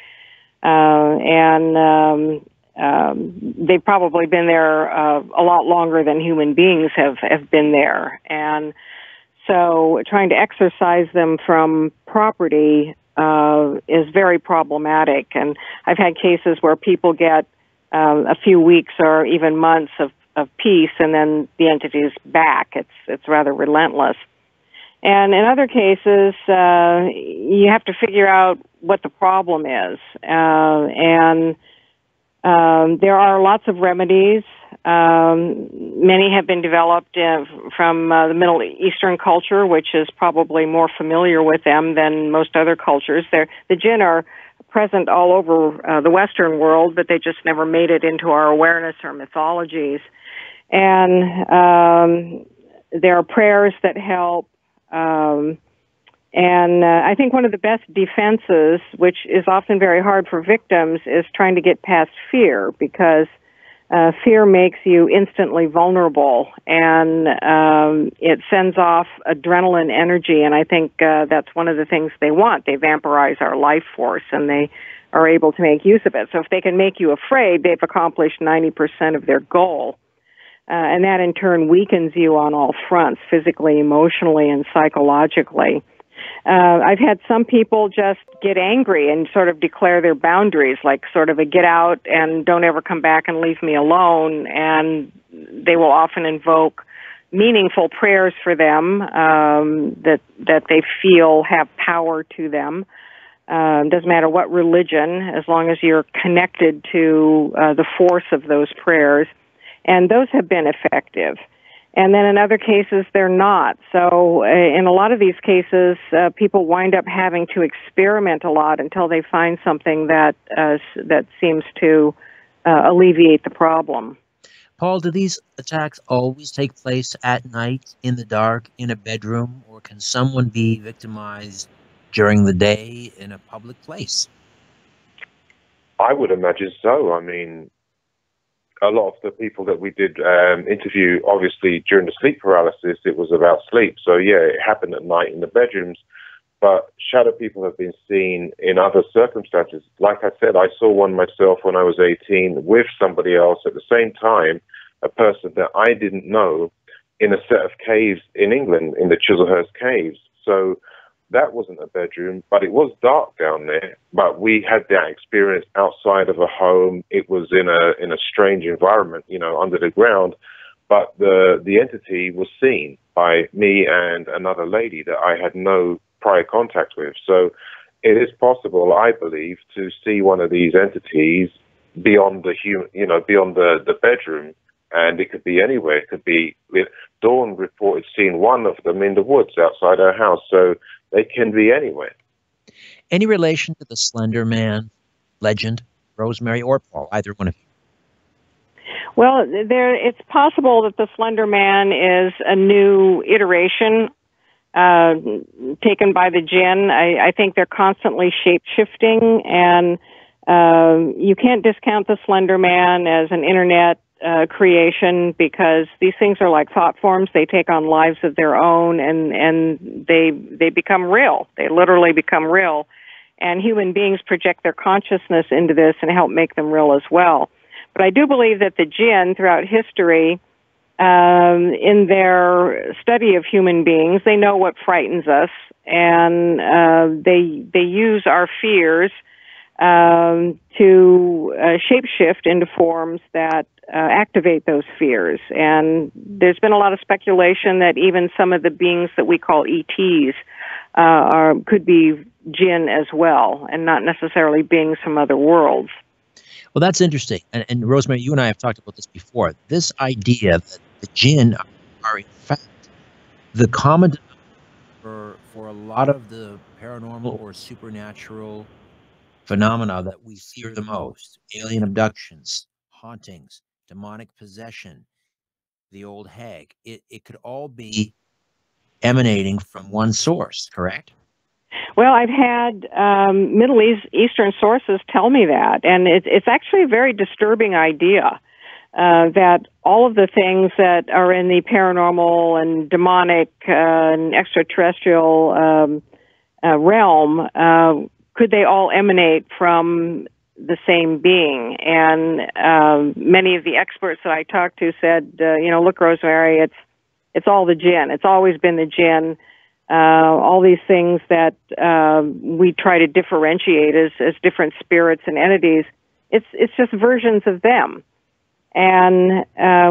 They've probably been there a lot longer than human beings have been there. And so trying to exorcise them from property is very problematic. And I've had cases where people get a few weeks or even months of peace, and then the entity is back. It's rather relentless. And in other cases, you have to figure out what the problem is. There are lots of remedies. Many have been developed from the Middle Eastern culture, which is probably more familiar with them than most other cultures. The Djinn are present all over the Western world, but they just never made it into our awareness or mythologies. And there are prayers that help. I think one of the best defenses, which is often very hard for victims, is trying to get past fear, because fear makes you instantly vulnerable, and it sends off adrenaline energy, and I think that's one of the things they want. They vampirize our life force, and they are able to make use of it. So if they can make you afraid, they've accomplished 90% of their goal. And that in turn weakens you on all fronts, physically, emotionally, and psychologically. I've had some people just get angry and sort of declare their boundaries, like sort of a get out and don't ever come back and leave me alone. And they will often invoke meaningful prayers for them that they feel have power to them. Doesn't matter what religion, as long as you're connected to the force of those prayers. And those have been effective. And then in other cases, they're not. So in a lot of these cases, people wind up having to experiment a lot until they find something that seems to alleviate the problem. Paul, do these attacks always take place at night, in the dark, in a bedroom, or can someone be victimized during the day in a public place? I would imagine so. I mean, a lot of the people that we did interview, obviously during the sleep paralysis, it was about sleep. So yeah, it happened at night in the bedrooms. But shadow people have been seen in other circumstances. Like I said, I saw one myself when I was 18 with somebody else at the same time, a person that I didn't know, in a set of caves in England, in the Chislehurst Caves. So that wasn't a bedroom, but it was dark down there. But we had that experience outside of a home. It was in a strange environment, you know, under the ground. But the entity was seen by me and another lady that I had no prior contact with. So it is possible, I believe, to see one of these entities beyond the human, you know, beyond the bedroom. And it could be anywhere. It could be, Dawn reported seeing one of them in the woods outside her house. So they can be anywhere. Any relation to the Slender Man legend, Rosemary or Paul, either one of you? Well, it's possible that the Slender Man is a new iteration taken by the Djinn. I think they're constantly shape-shifting, and you can't discount the Slender Man as an internet creation, because these things are like thought forms. They take on lives of their own, and they become real. They literally become real. And human beings project their consciousness into this and help make them real as well. But I do believe that the Djinn, throughout history, in their study of human beings, they know what frightens us, and they use our fears to shapeshift into forms that activate those fears. And there's been a lot of speculation that even some of the beings that we call ETs could be Djinn as well, and not necessarily beings from other worlds. Well, that's interesting. And Rosemary, you and I have talked about this before. This idea that the Djinn are in fact the common for a lot of the paranormal or supernatural phenomena that we fear the most: alien abductions, hauntings, demonic possession, the old hag. It could all be emanating from one source, correct? Well, I've had Middle Eastern sources tell me that, and it's actually a very disturbing idea that all of the things that are in the paranormal and demonic and extraterrestrial realm, could they all emanate from the same being? And many of the experts that I talked to said, look, Rosemary, it's all the Djinn. It's always been the Djinn. All these things that we try to differentiate as different spirits and entities, it's just versions of them. And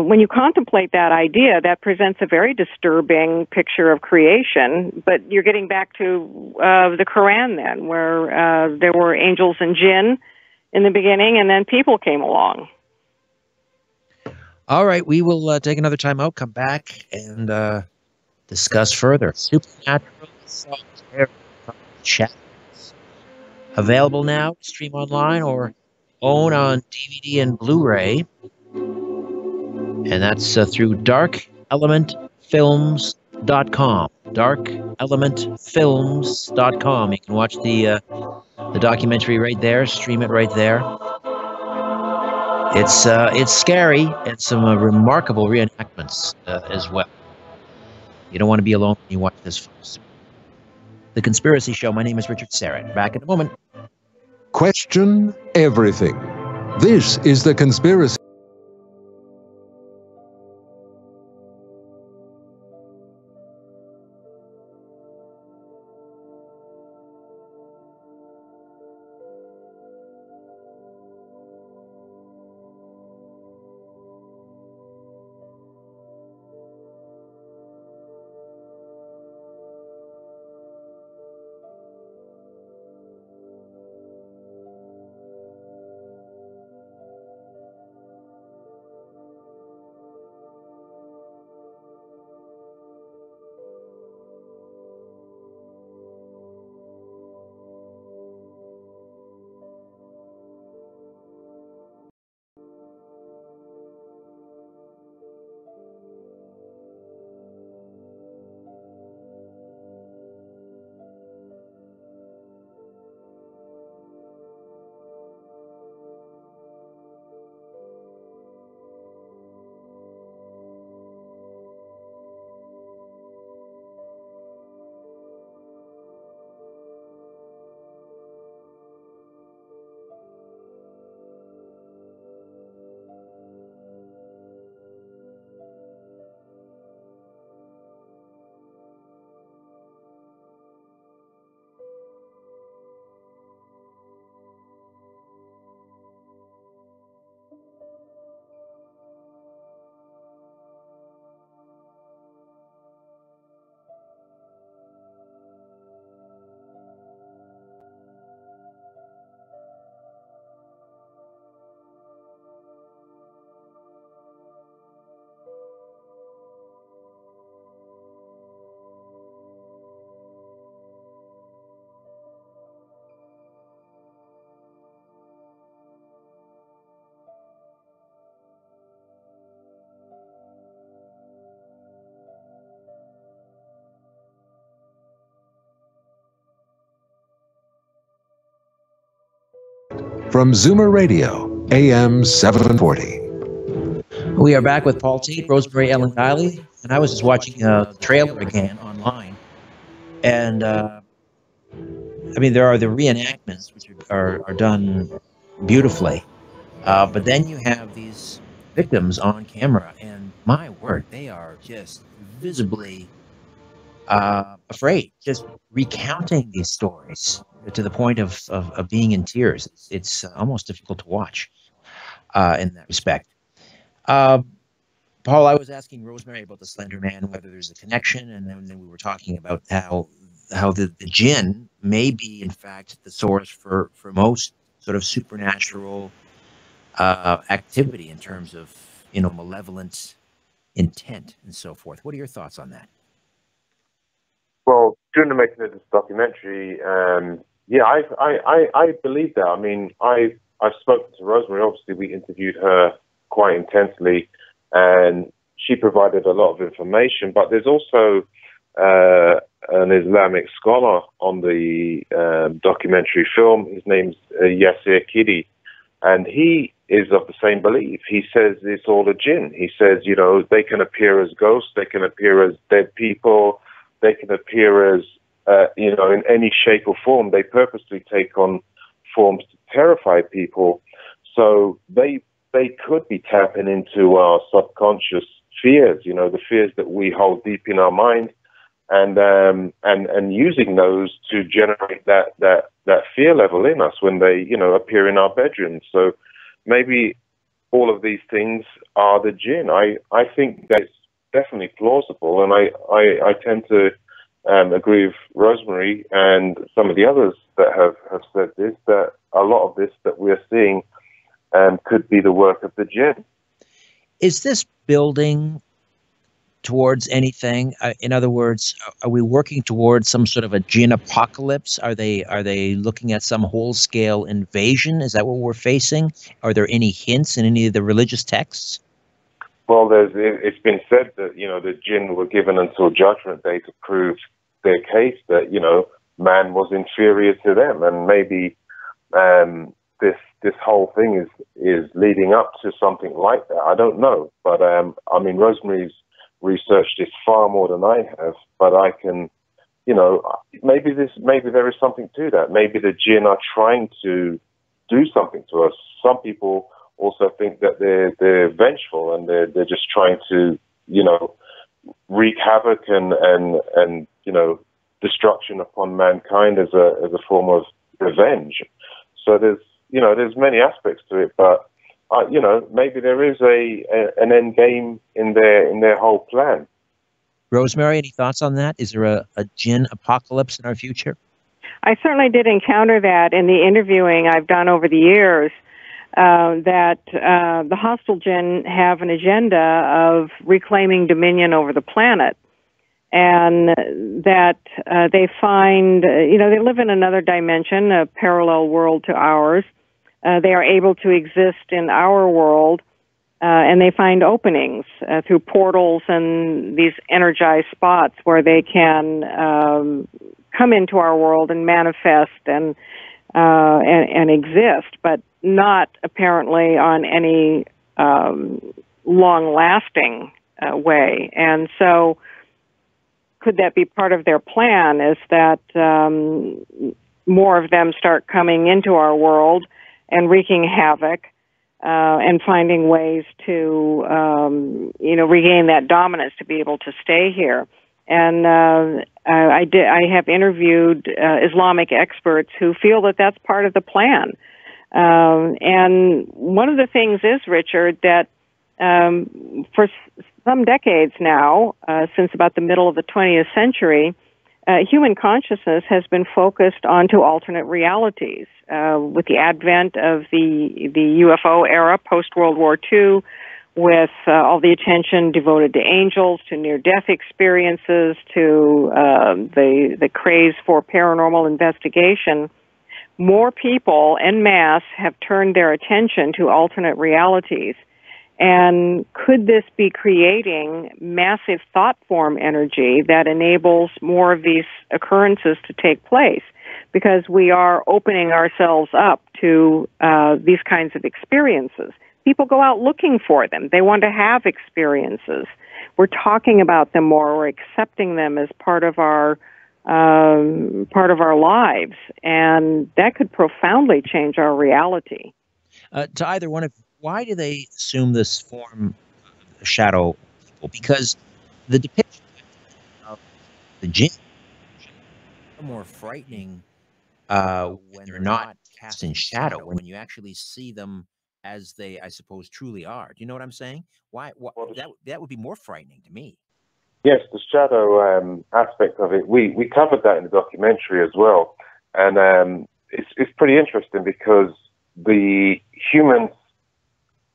when you contemplate that idea, that presents a very disturbing picture of creation. But you're getting back to the Quran then, where there were angels and Jinn in the beginning, and then people came along. All right, we will take another time out, come back, and discuss further. Supernatural Solitaire Shadows. Available now, stream online, or own on DVD and Blu-ray. And that's through darkelementfilms.com. Darkelementfilms.com. You can watch the documentary right there, stream it right there. It's scary and some remarkable reenactments as well. You don't want to be alone when you watch this, folks. The Conspiracy Show. My name is Richard Serrett. Back in a moment. Question everything. This is The Conspiracy. From Zoomer Radio, AM 740. We are back with Paul Tate, Rosemary Ellen Guiley, and I was just watching the trailer again online. And, I mean, there are the reenactments, which are done beautifully. But then you have these victims on camera, and my word, they are just visibly afraid, just recounting these stories to the point of being in tears. It's almost difficult to watch in that respect. Paul, I was asking Rosemary about the Slender Man, whether there's a connection, and then we were talking about how the Djinn may be, in fact, the source for most sort of supernatural activity in terms of, malevolent intent and so forth. What are your thoughts on that? Well, during the making of this documentary, yeah, I believe that. I mean, I've spoken to Rosemary. Obviously, we interviewed her quite intensely, and she provided a lot of information. But there's also an Islamic scholar on the documentary film. His name's Yasser Kidi, and he is of the same belief. He says it's all a jinn. He says, you know, they can appear as ghosts, they can appear as dead people, they can appear as, you know, in any shape or form. They purposely take on forms to terrify people. So they could be tapping into our subconscious fears, you know, the fears that we hold deep in our mind, and using those to generate that fear level in us when they, you know, appear in our bedrooms. So maybe all of these things are the jinn. I think that's definitely plausible, and I tend to agree with Rosemary and some of the others that have said this, that a lot of this that we're seeing could be the work of the jinn. Is this building towards anything? In other words, are we working towards some sort of a jinn apocalypse? Are they looking at some whole-scale invasion? Is that what we're facing? Are there any hints in any of the religious texts? Well, it's been said that, you know, the jinn were given until Judgment Day to prove their case that, you know, man was inferior to them, and maybe this whole thing is leading up to something like that. I don't know, but I mean, Rosemary's researched this far more than I have, but I can, you know, maybe there is something to that. Maybe the jinn are trying to do something to us. Some people also think that they're vengeful, and they're just trying to, you know, wreak havoc and you know, destruction upon mankind as a form of revenge. So there's many aspects to it, but you know, maybe there is an end game in their whole plan. Rosemary, any thoughts on that? Is there a jinn apocalypse in our future? I certainly did encounter that in the interviewing I've done over the years, that the hostile jinn have an agenda of reclaiming dominion over the planet, and that they find, you know, they live in another dimension, a parallel world to ours. They are able to exist in our world, and they find openings through portals and these energized spots where they can come into our world and manifest and exist, but not apparently on any long-lasting way. And so, could that be part of their plan? Is that more of them start coming into our world and wreaking havoc, and finding ways to, you know, regain that dominance to be able to stay here. And I have interviewed Islamic experts who feel that that's part of the plan. And one of the things is, Richard, that for some decades now, since about the middle of the 20th century, human consciousness has been focused onto alternate realities. With the advent of the UFO era, post-World War II, with all the attention devoted to angels, to near-death experiences, to the craze for paranormal investigation, more people en masse have turned their attention to alternate realities. And could this be creating massive thought form energy that enables more of these occurrences to take place? Because we are opening ourselves up to these kinds of experiences. People go out looking for them. They want to have experiences. We're talking about them more. We're accepting them as part of our lives, and that could profoundly change our reality. To either one of you, why do they assume this form of shadow people? Because the depiction of the jinn are more frightening when they're not cast in shadow, when you actually see them as they, I suppose, truly are. Do you know what I'm saying? Why that would be more frightening to me. Yes, the shadow aspect of it, we covered that in the documentary as well. And it's pretty interesting because the humans,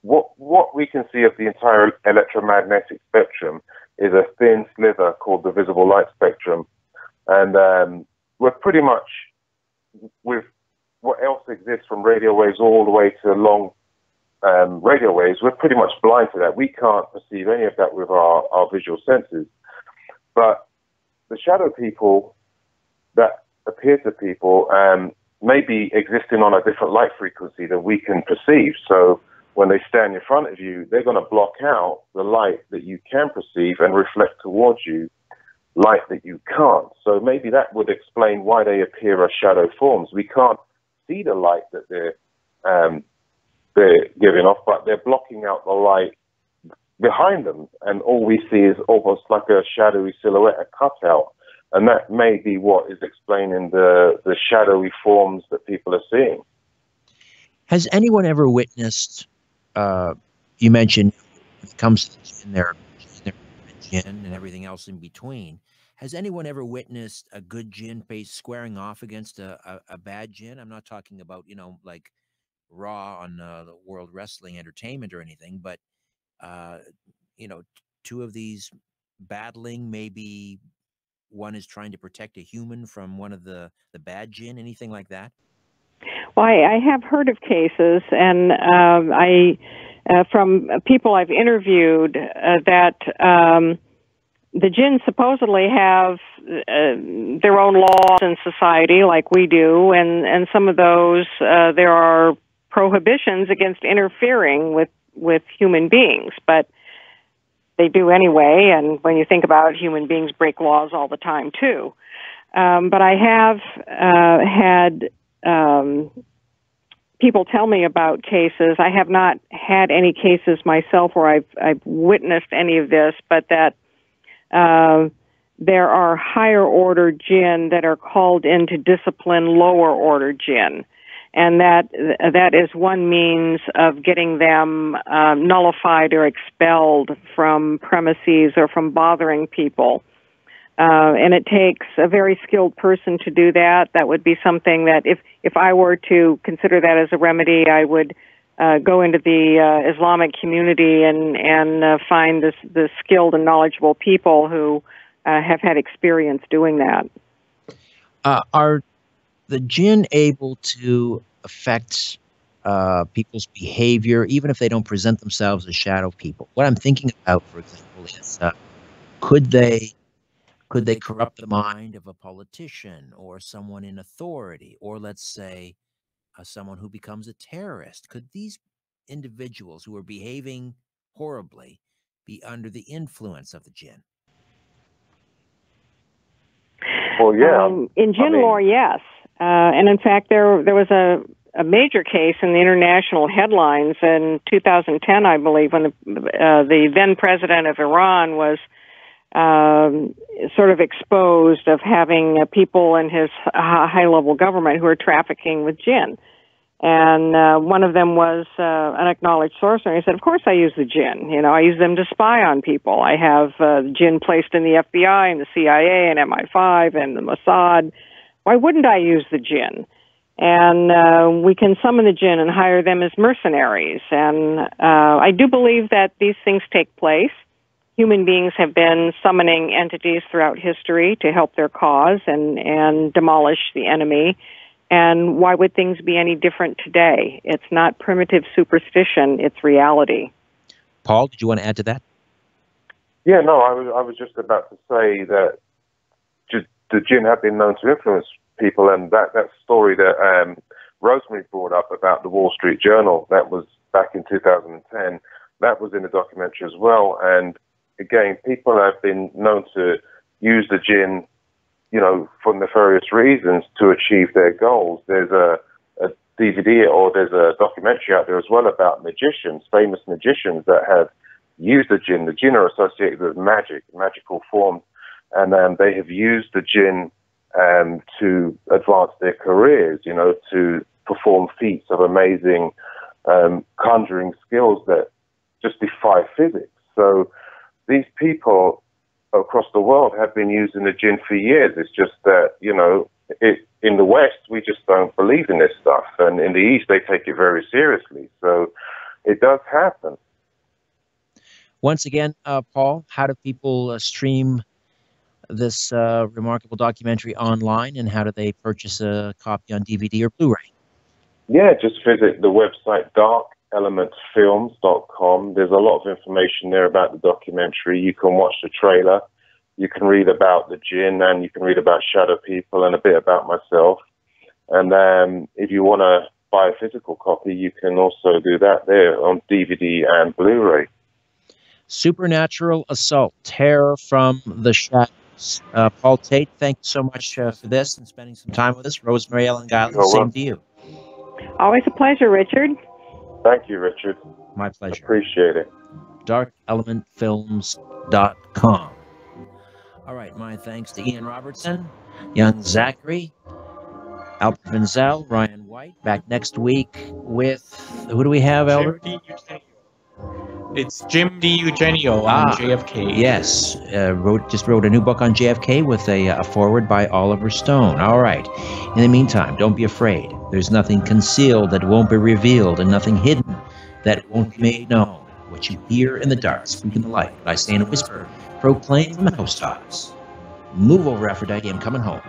what we can see of the entire electromagnetic spectrum is a thin sliver called the visible light spectrum. And we're pretty much, with what else exists from radio waves all the way to long radio waves, we're pretty much blind to that. We can't perceive any of that with our visual senses. But the shadow people that appear to people may be existing on a different light frequency than we can perceive. So when they stand in front of you, they're going to block out the light that you can perceive and reflect towards you light that you can't. So maybe that would explain why they appear as shadow forms. We can't see the light that they're giving off, but they're blocking out the light behind them, and all we see is almost like a shadowy silhouette, a cutout. And that may be what is explaining the shadowy forms that people are seeing. Has anyone ever witnessed, you mentioned when it comes to their Djinn and everything else in between, has anyone ever witnessed a good Djinn face squaring off against a bad Djinn? I'm not talking about, you know, like Raw on the World Wrestling Entertainment or anything, but, you know, two of these battling, maybe one is trying to protect a human from one of the bad Djinn, anything like that? Well, I have heard of cases, and from people I've interviewed, that the Djinn supposedly have their own laws in society, like we do, and some of those there are prohibitions against interfering with human beings, but they do anyway. And when you think about it, human beings break laws all the time too. But I have had people tell me about cases. I have not had any cases myself where I've witnessed any of this, but that there are higher order Djinn that are called in to discipline lower order Djinn. And that is one means of getting them nullified or expelled from premises or from bothering people. And it takes a very skilled person to do that. That would be something that if I were to consider that as a remedy, I would go into the Islamic community and find the skilled and knowledgeable people who have had experience doing that. Are the Djinn able to affect people's behavior, even if they don't present themselves as shadow people? What I'm thinking about, for example, is could they corrupt the mind of a politician or someone in authority, or let's say someone who becomes a terrorist? Could these individuals who are behaving horribly be under the influence of the Djinn? Well, yeah. In Djinn lore, yes. And in fact, there was a major case in the international headlines in 2010, I believe, when the then president of Iran was sort of exposed of having people in his high-level government who are trafficking with Djinn. And one of them was an acknowledged sorcerer. And he said, of course I use the Djinn. You know, I use them to spy on people. I have Djinn placed in the FBI and the CIA and MI5 and the Mossad. Why wouldn't I use the Djinn? And we can summon the Djinn and hire them as mercenaries. And I do believe that these things take place. Human beings have been summoning entities throughout history to help their cause and demolish the enemy. And why would things be any different today? It's not primitive superstition, it's reality. Paul, did you want to add to that? Yeah, no, I was just about to say that the Djinn have been known to influence people, and that story that Rosemary brought up about the Wall Street Journal, that was back in 2010, that was in the documentary as well. And again, people have been known to use the Djinn, you know, for nefarious reasons to achieve their goals. There's a DVD or there's a documentary out there as well about magicians, famous magicians that have used the Djinn. The Djinn are associated with magical forms, and they have used the Djinn to advance their careers, you know, to perform feats of amazing conjuring skills that just defy physics. So these people across the world have been using the Djinn for years. It's just that, you know, in the West, we just don't believe in this stuff. And in the East, they take it very seriously. So it does happen. Once again, Paul, how do people stream this remarkable documentary online, and how do they purchase a copy on DVD or Blu-ray? Yeah, just visit the website darkelementsfilms.com. There's a lot of information there about the documentary. You can watch the trailer. You can read about the Djinn, and you can read about shadow people and a bit about myself. And if you want to buy a physical copy, you can also do that there on DVD and Blu-ray. Supernatural Assault, Terror from the Shadows. Paul Tate, thank you so much for this and spending some time with us. Rosemary Ellen Guiley, same to you. Always a pleasure, Richard. Thank you, Richard. My pleasure. Appreciate it. DarkElementFilms.com. All right, my thanks to Ian Robertson, Young Zachary, Albert Vinzel, Ryan White. Back next week with, who do we have, Albert? It's Jim D. Eugenio on JFK. Yes, just wrote a new book on JFK with a foreword by Oliver Stone. All right. In the meantime, don't be afraid. There's nothing concealed that won't be revealed, and nothing hidden that won't be made known. What you hear in the dark, speak in the light. What I say in a whisper, proclaim from the housetops. Move over, Aphrodite, I'm coming home.